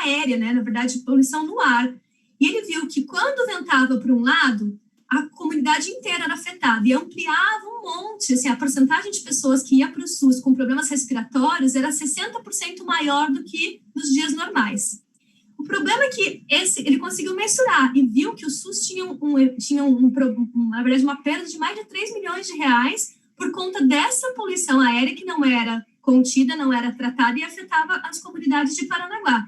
Speaker 3: aérea, né, na verdade, poluição no ar. E ele viu que quando ventava para um lado, a comunidade inteira era afetada e ampliava um monte, assim, a porcentagem de pessoas que ia para o SUS com problemas respiratórios era 60% maior do que nos dias normais. O problema é que ele conseguiu mensurar e viu que o SUS tinha, na verdade, uma perda de mais de 3 milhões de reais por conta dessa poluição aérea que não era contida, não era tratada e afetava as comunidades de Paranaguá.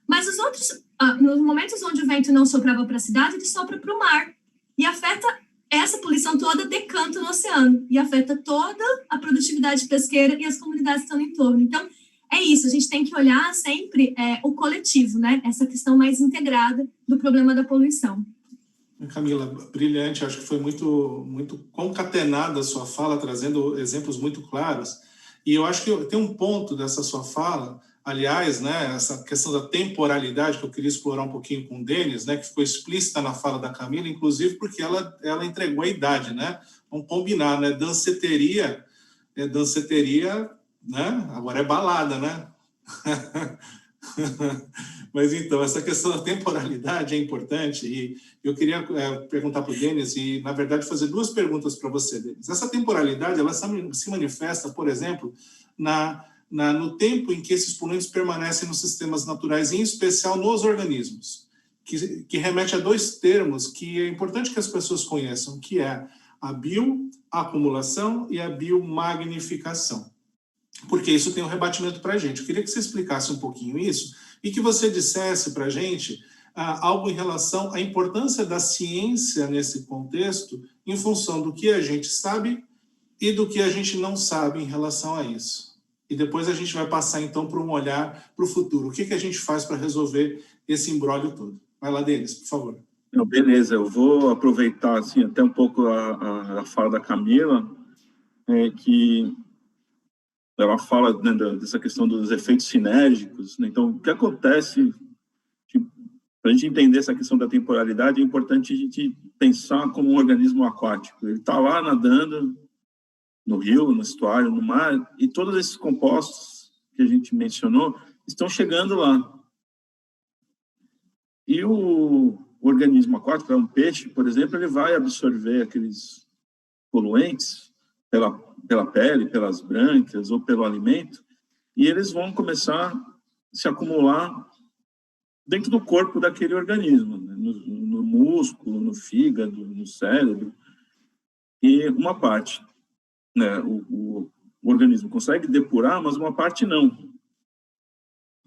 Speaker 3: Mas os outros, nos momentos onde o vento não soprava para a cidade, ele sopra para o mar e afeta essa poluição toda, decanta no oceano e afeta toda a produtividade pesqueira e as comunidades que estão em torno. Então, é isso, a gente tem que olhar sempre o coletivo, né? Essa questão mais integrada do problema da poluição.
Speaker 4: Camila, brilhante, acho que foi muito, muito concatenada a sua fala, trazendo exemplos muito claros. E eu acho que tem um ponto dessa sua fala, aliás, né, essa questão da temporalidade que eu queria explorar um pouquinho com o Denis, né, que ficou explícita na fala da Camila, inclusive porque ela entregou a idade, né? Vamos combinar, né? Danceteria, né? Agora é balada, né? Mas então, essa questão da temporalidade é importante e eu queria perguntar para o Denis e, na verdade, fazer duas perguntas para você, Denis. Essa temporalidade, ela se manifesta, por exemplo, no tempo em que esses poluentes permanecem nos sistemas naturais, em especial nos organismos, que remete a dois termos que é importante que as pessoas conheçam, que é a bioacumulação e a biomagnificação. Porque isso tem um rebatimento para a gente. Eu queria que você explicasse um pouquinho isso e que você dissesse para a gente algo em relação à importância da ciência nesse contexto em função do que a gente sabe e do que a gente não sabe em relação a isso. E depois a gente vai passar, então, para um olhar para o futuro. O que a gente faz para resolver esse imbróglio todo? Vai lá, Denis, por favor.
Speaker 2: Não, beleza, eu vou aproveitar assim, até um pouco a fala da Camila, que ela fala, né, dessa questão dos efeitos sinérgicos, né? Então, o que acontece Para a gente entender essa questão da temporalidade, é importante a gente pensar como um organismo aquático. Ele está lá nadando no rio, no estuário, no mar, e todos esses compostos que a gente mencionou estão chegando lá. E o organismo aquático, um peixe, por exemplo, ele vai absorver aqueles poluentes pela pele, pelas brânquias ou pelo alimento, e eles vão começar a se acumular dentro do corpo daquele organismo, né? no músculo, no fígado, no cérebro. E uma parte, né, o organismo consegue depurar, mas uma parte não.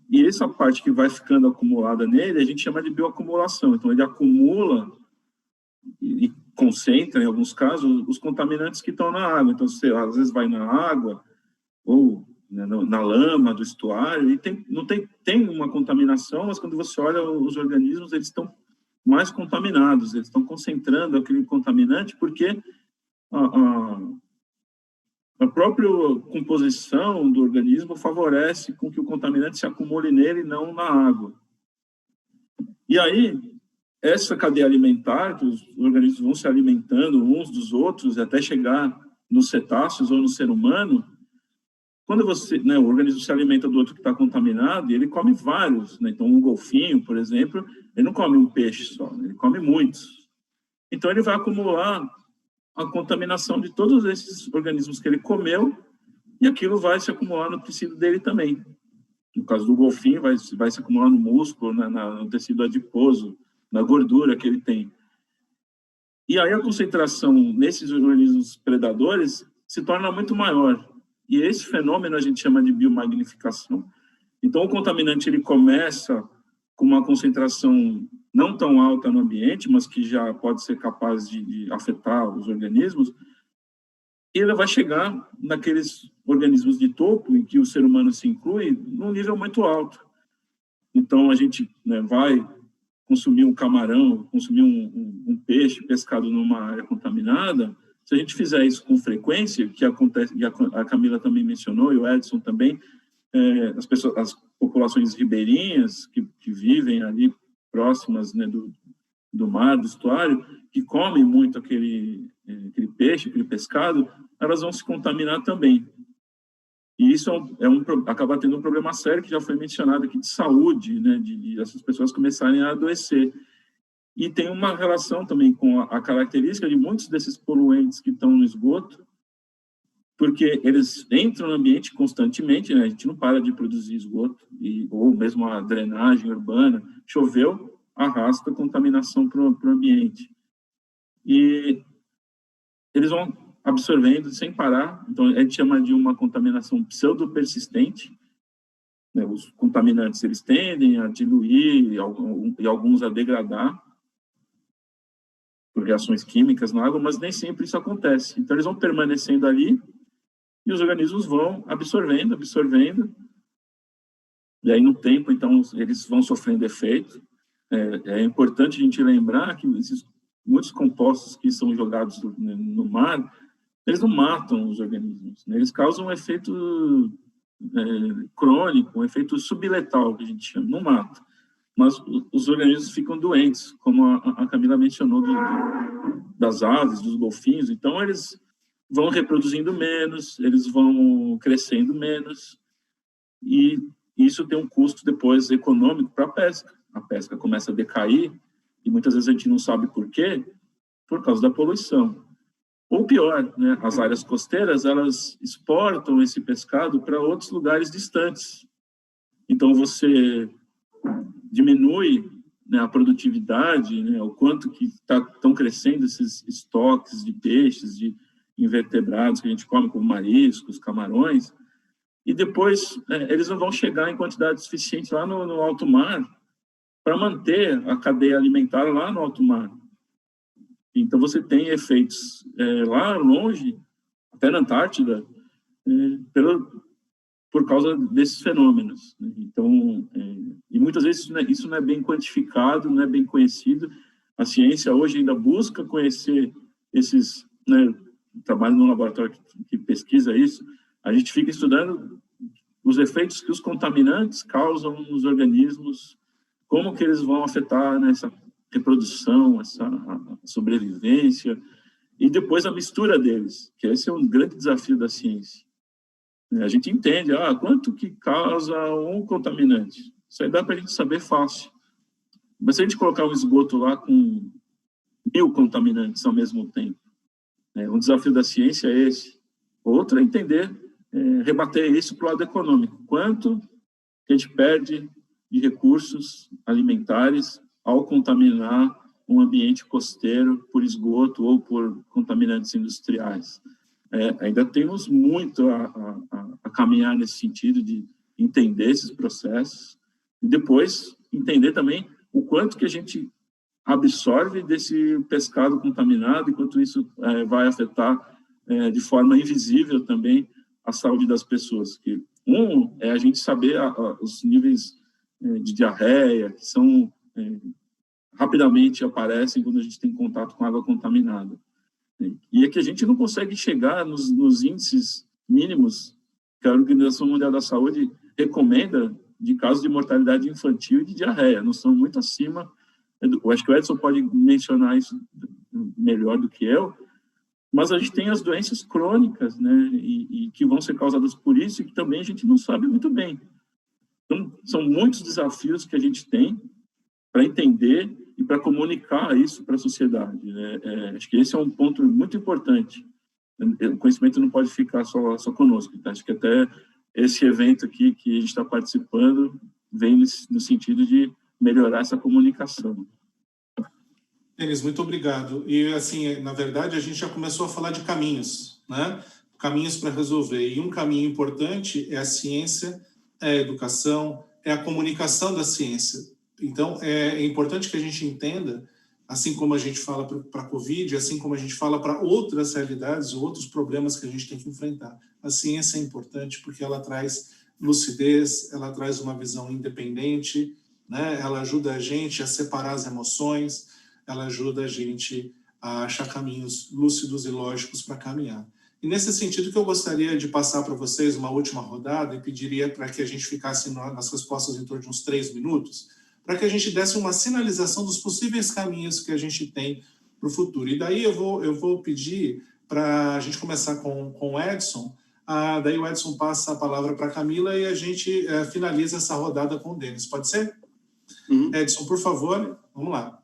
Speaker 2: E essa parte que vai ficando acumulada nele, a gente chama de bioacumulação. Então, ele acumula e concentra, em alguns casos, os contaminantes que estão na água. Então, você às vezes vai na água ou, né, na lama do estuário e tem uma contaminação, mas quando você olha os organismos, eles estão mais contaminados, eles estão concentrando aquele contaminante porque a própria composição do organismo favorece com que o contaminante se acumule nele e não na água. E aí, essa cadeia alimentar, que os organismos vão se alimentando uns dos outros até chegar nos cetáceos ou no ser humano, quando o organismo se alimenta do outro que está contaminado, ele come vários, né? Então, um golfinho, por exemplo, ele não come um peixe só, ele come muitos. Então, ele vai acumular a contaminação de todos esses organismos que ele comeu e aquilo vai se acumular no tecido dele também. No caso do golfinho, vai se acumular no músculo, no tecido adiposo, na gordura que ele tem. E aí a concentração nesses organismos predadores se torna muito maior. E esse fenômeno a gente chama de biomagnificação. Então, o contaminante ele começa com uma concentração não tão alta no ambiente, mas que já pode ser capaz de afetar os organismos, e ele vai chegar naqueles organismos de topo, em que o ser humano se inclui, num nível muito alto. Então, a gente, né, vai consumir um camarão, consumir um peixe pescado numa área contaminada. Se a gente fizer isso com frequência, que acontece, e a Camila também mencionou, e o Edson também, as populações ribeirinhas que vivem ali próximas, né, do mar, do estuário, que comem muito aquele peixe, aquele pescado, elas vão se contaminar também. E isso acaba tendo um problema sério que já foi mencionado aqui de saúde, né, de essas pessoas começarem a adoecer. E tem uma relação também com a característica de muitos desses poluentes que estão no esgoto, porque eles entram no ambiente constantemente, né? A gente não para de produzir esgoto, ou mesmo a drenagem urbana. Choveu, arrasta contaminação para o ambiente. E eles vão absorvendo sem parar. Então, a gente chama de uma contaminação pseudopersistente. Né? Os contaminantes eles tendem a diluir e alguns a degradar por reações químicas na água, mas nem sempre isso acontece. Então, eles vão permanecendo ali e os organismos vão absorvendo, e aí no tempo, então, eles vão sofrendo efeito. É importante a gente lembrar que muitos compostos que são jogados no mar, eles não matam os organismos, né? Eles causam um efeito crônico, um efeito subletal, que a gente chama, não mata. Mas os organismos ficam doentes, como a Camila mencionou das aves, dos golfinhos. Então, eles vão reproduzindo menos, eles vão crescendo menos, e isso tem um custo depois econômico para a pesca. A pesca começa a decair, e muitas vezes a gente não sabe por quê, por causa da poluição. Ou pior, né, as áreas costeiras, elas exportam esse pescado para outros lugares distantes. Então, você diminui, né, a produtividade, né, o quanto que estão crescendo esses estoques de peixes, de invertebrados que a gente come, como mariscos, camarões, e depois eles não vão chegar em quantidade suficiente lá no alto mar para manter a cadeia alimentar lá no alto mar. Então, você tem efeitos lá longe, até na Antártida, por causa desses fenômenos. Né? Então, e muitas vezes isso não é bem quantificado, não é bem conhecido. A ciência hoje ainda busca conhecer esses, né, trabalho no laboratório que pesquisa isso. A gente fica estudando os efeitos que os contaminantes causam nos organismos como que eles vão afetar nessa reprodução, essa sobrevivência, e depois a mistura deles, que esse é um grande desafio da ciência. A gente entende, quanto que causa um contaminante. Isso aí dá para a gente saber fácil. Mas se a gente colocar um esgoto lá com 1000 contaminantes ao mesmo tempo, um desafio da ciência é esse. Outro é entender, rebater isso para o lado econômico. Quanto que a gente perde de recursos alimentares ao contaminar um ambiente costeiro por esgoto ou por contaminantes industriais. Ainda temos muito a caminhar nesse sentido de entender esses processos e depois entender também o quanto que a gente absorve desse pescado contaminado e quanto isso vai afetar de forma invisível também a saúde das pessoas. Que, é a gente saber os níveis de diarreia, que são rapidamente aparecem quando a gente tem contato com água contaminada. E é que a gente não consegue chegar nos índices mínimos que a Organização Mundial da Saúde recomenda de casos de mortalidade infantil e de diarreia. Não são muito acima. Eu acho que o Edson pode mencionar isso melhor do que eu, mas a gente tem as doenças crônicas, né, e que vão ser causadas por isso e que também a gente não sabe muito bem. Então, são muitos desafios que a gente tem para entender e para comunicar isso para a sociedade. Acho que esse é um ponto muito importante. O conhecimento não pode ficar só conosco. Tá? Acho que até esse evento aqui que a gente está participando vem no sentido de melhorar essa comunicação.
Speaker 4: Denis, muito obrigado. E, assim, na verdade, a gente já começou a falar de caminhos, né? Caminhos para resolver. E um caminho importante é a ciência, é a educação, é a comunicação da ciência. Então, é importante que a gente entenda, assim como a gente fala para a Covid, assim como a gente fala para outras realidades, outros problemas que a gente tem que enfrentar. A ciência é importante porque ela traz lucidez, ela traz uma visão independente, né? Ela ajuda a gente a separar as emoções, ela ajuda a gente a achar caminhos lúcidos e lógicos para caminhar. E nesse sentido que eu gostaria de passar para vocês uma última rodada e pediria para que a gente ficasse nas respostas em torno de uns 3 minutos, para que a gente desse uma sinalização dos possíveis caminhos que a gente tem para o futuro. E daí eu vou pedir para a gente começar com o Edson, daí o Edson passa a palavra para a Camila e a gente finaliza essa rodada com o Denis. Pode ser? Uhum. Edson, por favor, vamos lá.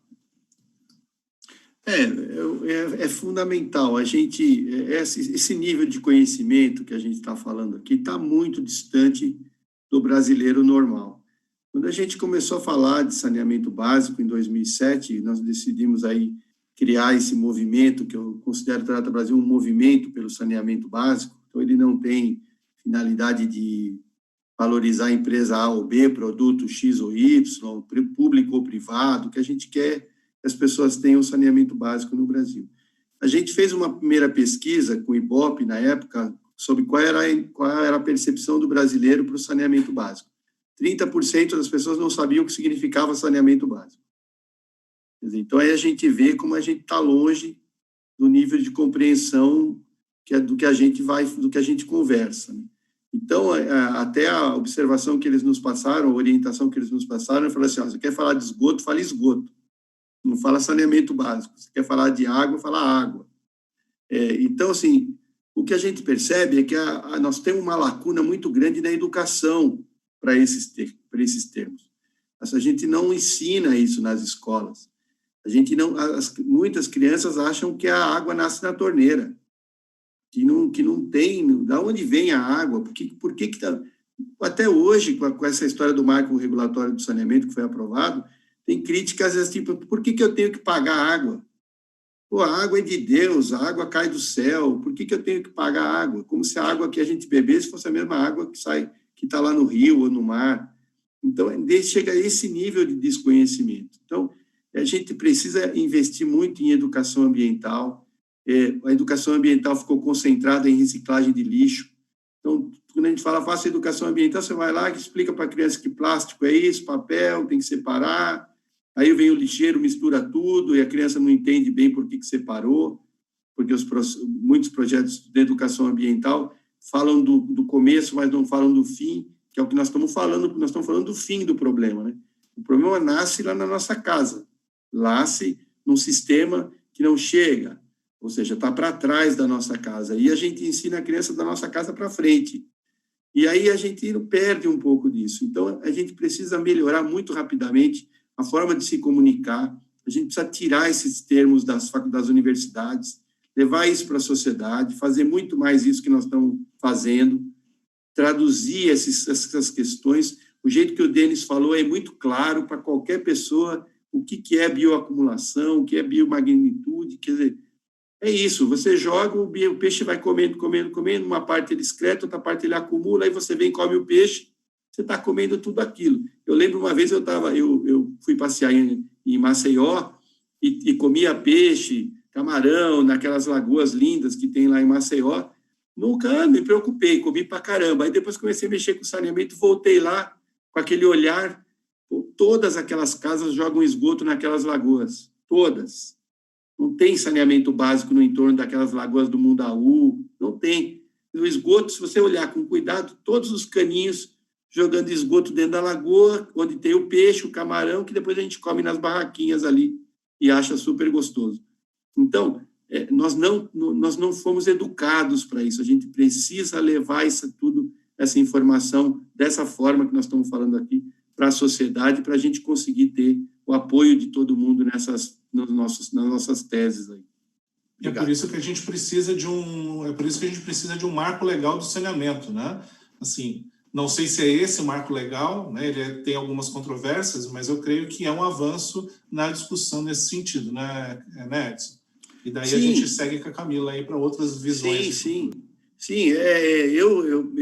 Speaker 1: É fundamental. A gente, esse nível de conhecimento que a gente está falando aqui está muito distante do brasileiro normal. Quando a gente começou a falar de saneamento básico em 2007, nós decidimos aí criar esse movimento, que eu considero Trata Brasil um movimento pelo saneamento básico. Então, ele não tem finalidade de valorizar a empresa A ou B, produto X ou Y, público ou privado. O que a gente quer que as pessoas tenham saneamento básico no Brasil. A gente fez uma primeira pesquisa com o IBOP, na época, sobre qual era a percepção do brasileiro para o saneamento básico. 30% das pessoas não sabiam o que significava saneamento básico. Então, aí a gente vê como a gente está longe do nível de compreensão do que a gente conversa. Né? Então, até a observação que eles nos passaram, a orientação que eles nos passaram, eu falei assim, você quer falar de esgoto, fala esgoto. Não fala saneamento básico. Você quer falar de água, fala água. Então, assim, o que a gente percebe é que nós temos uma lacuna muito grande na educação para esses termos. A gente não ensina isso nas escolas. Muitas crianças acham que a água nasce na torneira, que não tem, da onde vem a água, por que tá, até hoje, com essa história do marco regulatório do saneamento que foi aprovado, tem críticas assim, por que eu tenho que pagar água? Pô, a água é de Deus, a água cai do céu, por que eu tenho que pagar água? Como se a água que a gente bebesse fosse a mesma água que está lá no rio ou no mar. Então, chega a esse nível de desconhecimento. Então, a gente precisa investir muito em educação ambiental. A educação ambiental ficou concentrada em reciclagem de lixo. Então, quando a gente fala, faça educação ambiental, você vai lá e explica para a criança que plástico é isso, papel, tem que separar. Aí vem o lixeiro, mistura tudo, e a criança não entende bem por que separou, porque muitos projetos de educação ambiental falam do começo, mas não falam do fim, que é o que nós estamos falando do fim do problema, né? O problema nasce lá na nossa casa, nasce num sistema que não chega, ou seja, está para trás da nossa casa. E a gente ensina a criança da nossa casa para frente. E aí a gente perde um pouco disso. Então, a gente precisa melhorar muito rapidamente a forma de se comunicar. A gente precisa tirar esses termos das universidades, levar isso para a sociedade, fazer muito mais isso que nós estamos fazendo, traduzir essas questões. O jeito que o Denis falou é muito claro para qualquer pessoa o que é bioacumulação, o que é biomagnitude, quer dizer, é isso, você joga, o peixe vai comendo, uma parte ele excreta, outra parte ele acumula, aí você vem e come o peixe, você está comendo tudo aquilo. Eu lembro uma vez eu fui passear em Maceió e comia peixe, camarão, naquelas lagoas lindas que tem lá em Maceió. Nunca me preocupei, comi pra caramba. Aí depois comecei a mexer com saneamento, voltei lá com aquele olhar, todas aquelas casas jogam esgoto naquelas lagoas, todas. Não tem saneamento básico no entorno daquelas lagoas do Mundaú, não tem. O esgoto, se você olhar com cuidado, todos os caninhos jogando esgoto dentro da lagoa, onde tem o peixe, o camarão, que depois a gente come nas barraquinhas ali e acha super gostoso. Então, nós não fomos educados para isso, a gente precisa levar essa informação dessa forma que nós estamos falando aqui para a sociedade, para a gente conseguir ter o apoio de todo mundo nas nossas teses aí.
Speaker 4: E é por isso que a gente precisa de um marco legal do saneamento, né? Assim, não sei se é esse o marco legal, né? Ele tem algumas controvérsias, mas eu creio que é um avanço na discussão nesse sentido, né, Edson? E daí sim, a gente segue com a Camila aí para outras visões.
Speaker 1: Sim, eu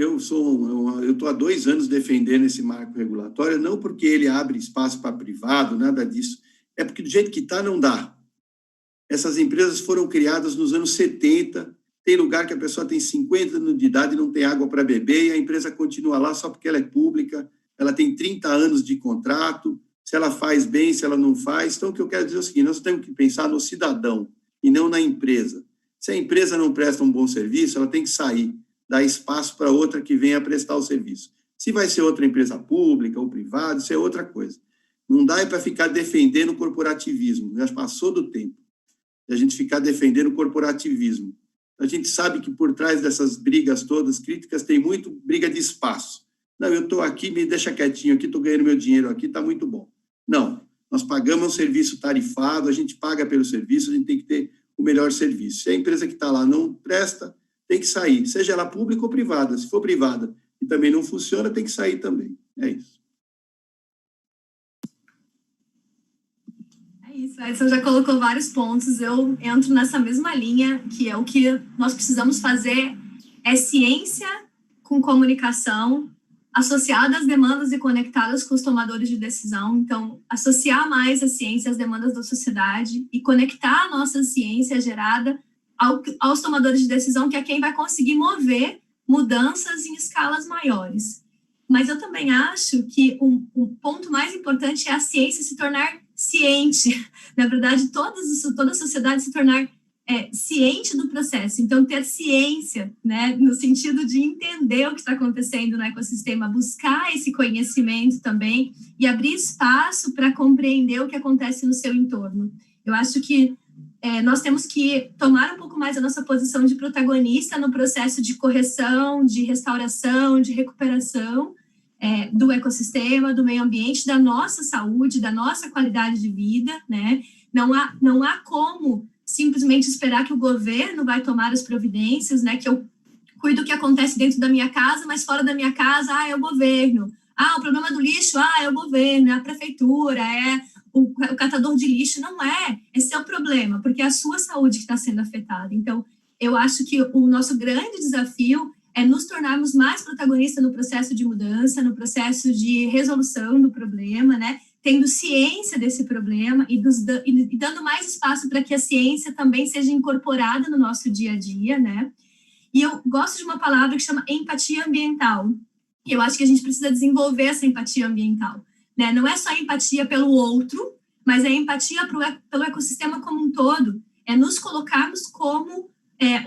Speaker 1: estou há 2 anos defendendo esse marco regulatório, não porque ele abre espaço para privado, nada disso, é porque do jeito que está, não dá. Essas empresas foram criadas nos anos 70, tem lugar que a pessoa tem 50 anos de idade e não tem água para beber, e a empresa continua lá só porque ela é pública, ela tem 30 anos de contrato, se ela faz bem, se ela não faz. Então, o que eu quero dizer é o seguinte, nós temos que pensar no cidadão e não na empresa. Se a empresa não presta um bom serviço, ela tem que sair, dar espaço para outra que venha prestar o serviço. Se vai ser outra empresa pública ou privada, isso é outra coisa. Não dá para ficar defendendo o corporativismo, já passou do tempo de a gente ficar defendendo o corporativismo. A gente sabe que por trás dessas brigas todas, críticas, tem muito briga de espaço. Não, eu estou aqui, me deixa quietinho aqui, estou ganhando meu dinheiro aqui, está muito bom. Não, nós pagamos um serviço tarifado, a gente paga pelo serviço, a gente tem que ter o melhor serviço. Se a empresa que está lá não presta, tem que sair, seja ela pública ou privada. Se for privada e também não funciona, tem que sair também. É isso.
Speaker 3: É isso, Edson já colocou vários pontos, eu entro nessa mesma linha, que é o que nós precisamos fazer, é ciência com comunicação, associada às demandas e conectadas com os tomadores de decisão. Então, associar mais a ciência às demandas da sociedade e conectar a nossa ciência gerada aos tomadores de decisão, que é quem vai conseguir mover mudanças em escalas maiores. Mas eu também acho que um ponto mais importante é a ciência se tornar ciente. Na verdade, toda a sociedade se tornar ciente do processo. Então, ter ciência, né, no sentido de entender o que está acontecendo no ecossistema, buscar esse conhecimento também e abrir espaço para compreender o que acontece no seu entorno. Eu acho que nós temos que tomar um pouco mais a nossa posição de protagonista no processo de correção, de restauração, de recuperação do ecossistema, do meio ambiente, da nossa saúde, da nossa qualidade de vida, né? Não há como simplesmente esperar que o governo vai tomar as providências, né? Que eu cuido do que acontece dentro da minha casa, mas fora da minha casa, é o governo. O problema do lixo, é o governo, é a prefeitura, é o catador de lixo. Não é, esse é o problema, porque é a sua saúde que está sendo afetada. Então, eu acho que o nosso grande desafio é nos tornarmos mais protagonistas no processo de mudança, no processo de resolução do problema, né? Tendo ciência desse problema e dando mais espaço para que a ciência também seja incorporada no nosso dia a dia, né? E eu gosto de uma palavra que chama empatia ambiental. Eu acho que a gente precisa desenvolver essa empatia ambiental, né? Não é só empatia pelo outro, mas é empatia pelo ecossistema como um todo. É nos colocarmos como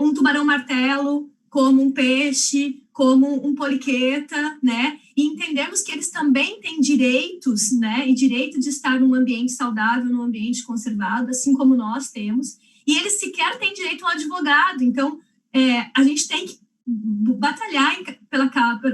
Speaker 3: um tubarão-martelo, como um peixe, como um poliqueta, né? e entendemos que eles também têm direitos, né, e direito de estar num ambiente saudável, num ambiente conservado, assim como nós temos, e eles sequer têm direito a um advogado. Então, a gente tem que batalhar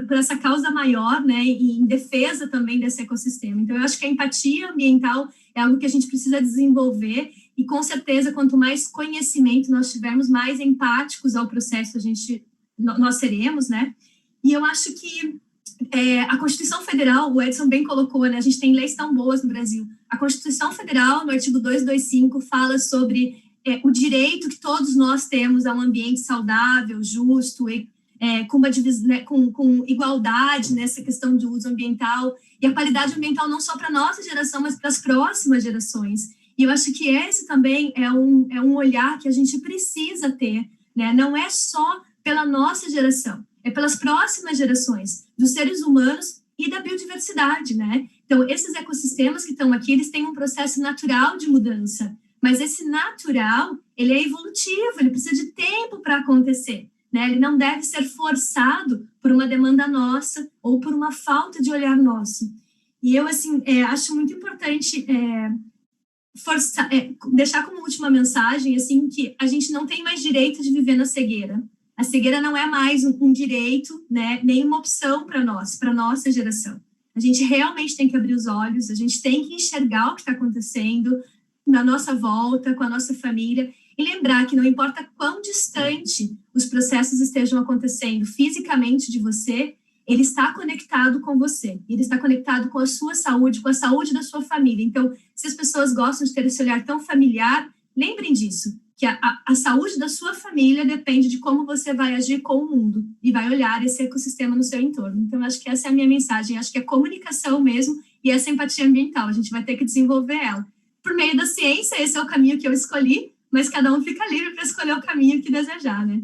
Speaker 3: por essa causa maior, né, e em defesa também desse ecossistema. Então, eu acho que a empatia ambiental é algo que a gente precisa desenvolver, e com certeza, quanto mais conhecimento nós tivermos, mais empáticos ao processo nós seremos, né? E eu acho que a Constituição Federal, o Edson bem colocou, né, a gente tem leis tão boas no Brasil. A Constituição Federal, no artigo 225, fala sobre o direito que todos nós temos a um ambiente saudável, justo, com uma divisão, né, com igualdade nessa questão de uso ambiental, e a qualidade ambiental não só para a nossa geração, mas para as próximas gerações. E eu acho que esse também é um olhar que a gente precisa ter, né? Não é só pela nossa geração, é pelas próximas gerações, dos seres humanos e da biodiversidade, né? Então, esses ecossistemas que estão aqui, eles têm um processo natural de mudança, mas esse natural, ele é evolutivo, ele precisa de tempo para acontecer, né? Ele não deve ser forçado por uma demanda nossa ou por uma falta de olhar nosso. E eu, assim, acho muito importante deixar como última mensagem, assim, que a gente não tem mais direito de viver na cegueira. A cegueira não é mais um direito, né, nem uma opção para nós, para nossa geração. A gente realmente tem que abrir os olhos, a gente tem que enxergar o que está acontecendo na nossa volta, com a nossa família, e lembrar que não importa quão distante os processos estejam acontecendo fisicamente de você, ele está conectado com você, ele está conectado com a sua saúde, com a saúde da sua família. Então, se as pessoas gostam de ter esse olhar tão familiar, lembrem disso, que a saúde da sua família depende de como você vai agir com o mundo e vai olhar esse ecossistema no seu entorno. Então, acho que essa é a minha mensagem, acho que é comunicação mesmo e essa empatia ambiental, a gente vai ter que desenvolver ela. Por meio da ciência, esse é o caminho que eu escolhi, mas cada um fica livre para escolher o caminho que desejar, né?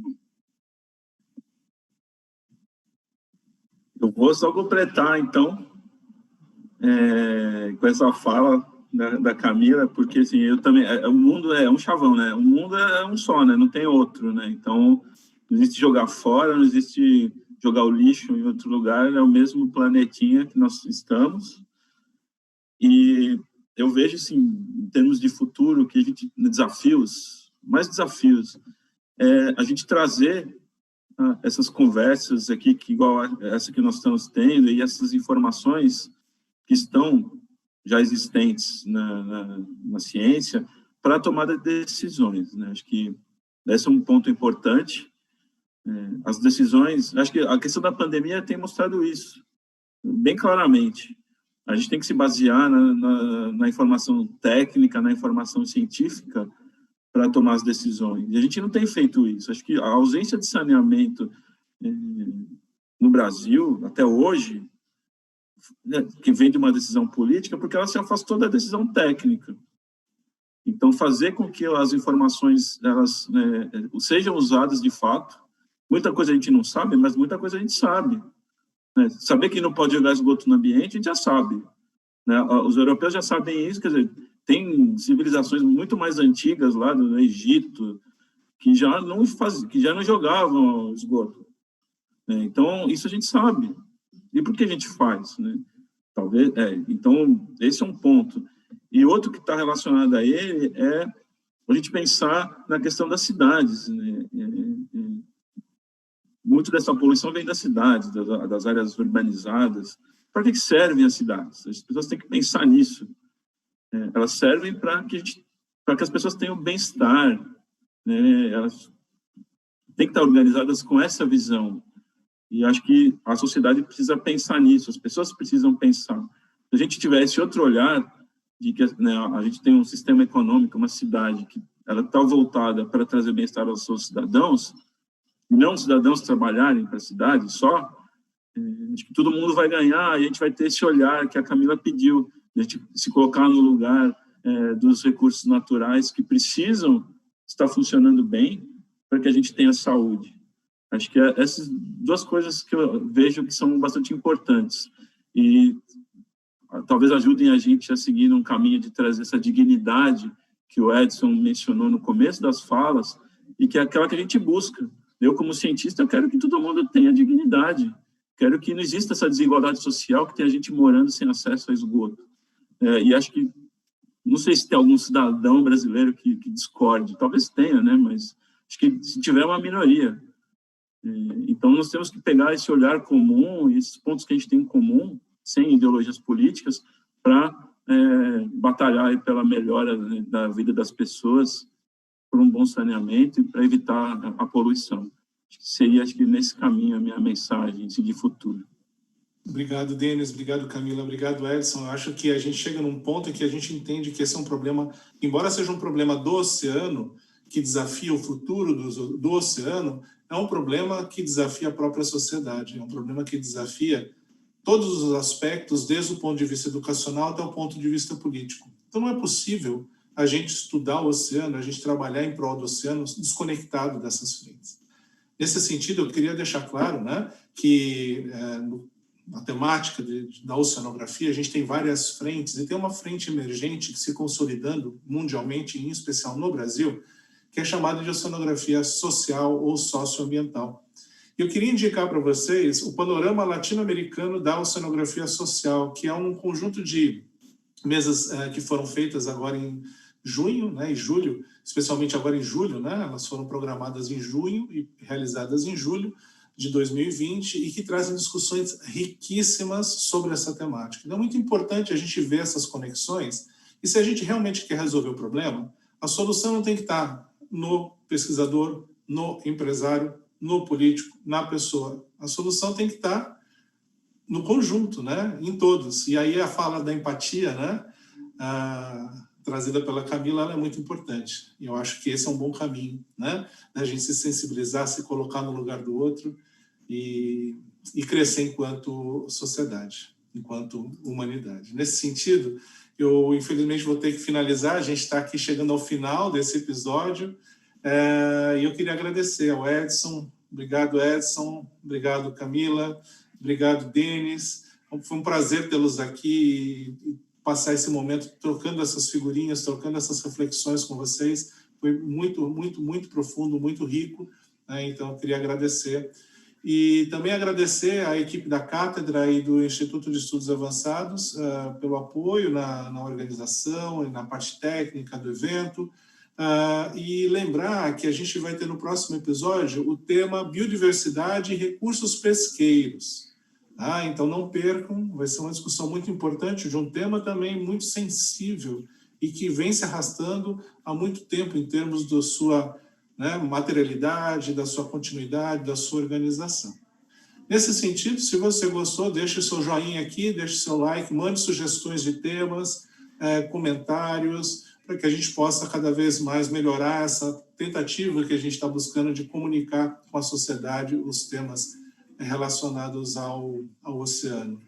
Speaker 2: Eu vou só completar, então, com essa fala da Camila, porque, assim, eu também... o mundo é um chavão, né? O mundo é um só, né? Não tem outro, né? Então, não existe jogar fora, não existe jogar o lixo em outro lugar, é o mesmo planetinha que nós estamos. E eu vejo, assim, em termos de futuro, que a gente... mais desafios, a gente trazer essas conversas aqui, que igual essa que nós estamos tendo, e essas informações que estão já existentes na ciência, para a tomada de decisões, né? Acho que esse é um ponto importante. As decisões, acho que a questão da pandemia tem mostrado isso, bem claramente. A gente tem que se basear na informação técnica, na informação científica, para tomar as decisões. E a gente não tem feito isso. Acho que a ausência de saneamento no Brasil, até hoje, que vem de uma decisão política, porque ela se afastou da decisão técnica. Então, fazer com que as informações elas, sejam usadas de fato, muita coisa a gente não sabe, mas muita coisa a gente sabe. Né? Saber que não pode jogar esgoto no ambiente, a gente já sabe. Né? Os europeus já sabem isso, quer dizer, tem civilizações muito mais antigas lá no Egito que já não jogavam esgoto. Então, isso a gente sabe. E por que a gente faz? Né? Talvez, então, esse é um ponto. E outro que está relacionado a ele é a gente pensar na questão das cidades. Né? Muito dessa poluição vem das cidades, das áreas urbanizadas. Para que servem as cidades? As pessoas têm que pensar nisso. Elas servem para que as pessoas tenham bem-estar, né? Elas têm que estar organizadas com essa visão. E acho que a sociedade precisa pensar nisso, as pessoas precisam pensar. Se a gente tiver esse outro olhar, de que, né, a gente tem um sistema econômico, uma cidade, que ela está voltada para trazer bem-estar aos seus cidadãos, e não os cidadãos trabalharem para a cidade só, acho que todo mundo vai ganhar, e a gente vai ter esse olhar que a Camila pediu, de a gente se colocar no lugar dos recursos naturais que precisam estar funcionando bem para que a gente tenha saúde. Acho que essas duas coisas que eu vejo que são bastante importantes e talvez ajudem a gente a seguir num caminho de trazer essa dignidade que o Edson mencionou no começo das falas e que é aquela que a gente busca. Eu, como cientista, eu quero que todo mundo tenha dignidade. Quero que não exista essa desigualdade social, que tem a gente morando sem acesso a esgoto. E acho que, não sei se tem algum cidadão brasileiro que discorde, talvez tenha, né? Mas acho que se tiver uma minoria. Então, nós temos que pegar esse olhar comum, esses pontos que a gente tem em comum, sem ideologias políticas, para batalhar pela melhora, né, da vida das pessoas, por um bom saneamento e para evitar a poluição. Seria, nesse caminho, a minha mensagem de futuro.
Speaker 4: Obrigado, Denis. Obrigado, Camila. Obrigado, Edson. Eu acho que a gente chega num ponto em que a gente entende que esse é um problema, embora seja um problema do oceano, que desafia o futuro do oceano, é um problema que desafia a própria sociedade, é um problema que desafia todos os aspectos, desde o ponto de vista educacional até o ponto de vista político. Então, não é possível a gente estudar o oceano, a gente trabalhar em prol do oceano desconectado dessas frentes. Nesse sentido, eu queria deixar claro, né, que na temática da oceanografia, a gente tem várias frentes, e tem uma frente emergente que se consolidando mundialmente, em especial no Brasil, que é chamada de oceanografia social ou socioambiental. Eu queria indicar para vocês o panorama latino-americano da oceanografia social, que é um conjunto de mesas que foram feitas agora em junho, né, e julho, especialmente agora em julho, né, elas foram programadas em junho e realizadas em julho de 2020 e que trazem discussões riquíssimas sobre essa temática. Então é muito importante a gente ver essas conexões e se a gente realmente quer resolver o problema, a solução não tem que estar no pesquisador, no empresário, no político, na pessoa. A solução tem que estar no conjunto, né, em todos. E aí a fala da empatia, né, trazida pela Camila, ela é muito importante. E eu acho que esse é um bom caminho, né? A gente se sensibilizar, se colocar no lugar do outro e crescer enquanto sociedade, enquanto humanidade. Nesse sentido, eu, infelizmente, vou ter que finalizar. A gente está aqui chegando ao final desse episódio. E eu queria agradecer ao Edson. Obrigado, Edson. Obrigado, Camila. Obrigado, Denis. Foi um prazer tê-los aqui e passar esse momento trocando essas figurinhas, trocando essas reflexões com vocês. Foi muito, muito, muito profundo, muito rico, né? Então, eu queria agradecer. E também agradecer à equipe da Cátedra e do Instituto de Estudos Avançados pelo apoio na organização e na parte técnica do evento. E lembrar que a gente vai ter no próximo episódio o tema Biodiversidade e Recursos Pesqueiros. Então não percam, vai ser uma discussão muito importante de um tema também muito sensível e que vem se arrastando há muito tempo em termos da sua, né, materialidade, da sua continuidade, da sua organização. Nesse sentido, se você gostou, deixe o seu joinha aqui, deixe o seu like, mande sugestões de temas, comentários, para que a gente possa cada vez mais melhorar essa tentativa que a gente está buscando de comunicar com a sociedade os temas relacionados ao oceano.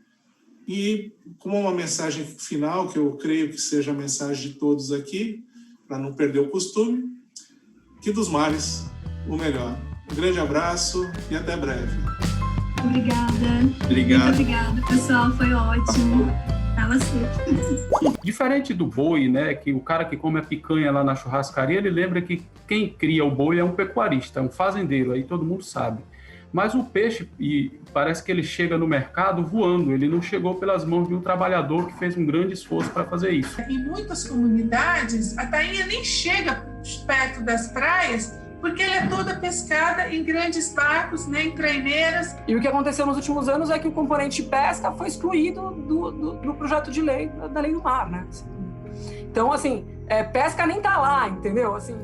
Speaker 4: E como uma mensagem final, que eu creio que seja a mensagem de todos aqui, para não perder o costume, que dos mares o melhor. Um grande abraço e até breve.
Speaker 3: Obrigada.
Speaker 1: Obrigado.
Speaker 3: Muito obrigada, pessoal. Foi ótimo.
Speaker 5: Diferente do boi, né, que o cara que come a picanha lá na churrascaria, ele lembra que quem cria o boi é um pecuarista, um fazendeiro, aí todo mundo sabe. Mas o peixe, e parece que ele chega no mercado voando, ele não chegou pelas mãos de um trabalhador que fez um grande esforço para fazer isso.
Speaker 6: Em muitas comunidades, a tainha nem chega perto das praias, porque ela é toda pescada em grandes barcos, né, em traineiras.
Speaker 7: E o que aconteceu nos últimos anos é que o componente pesca foi excluído do projeto de lei, da lei do mar, né? Então, assim, pesca nem tá lá, entendeu? Assim.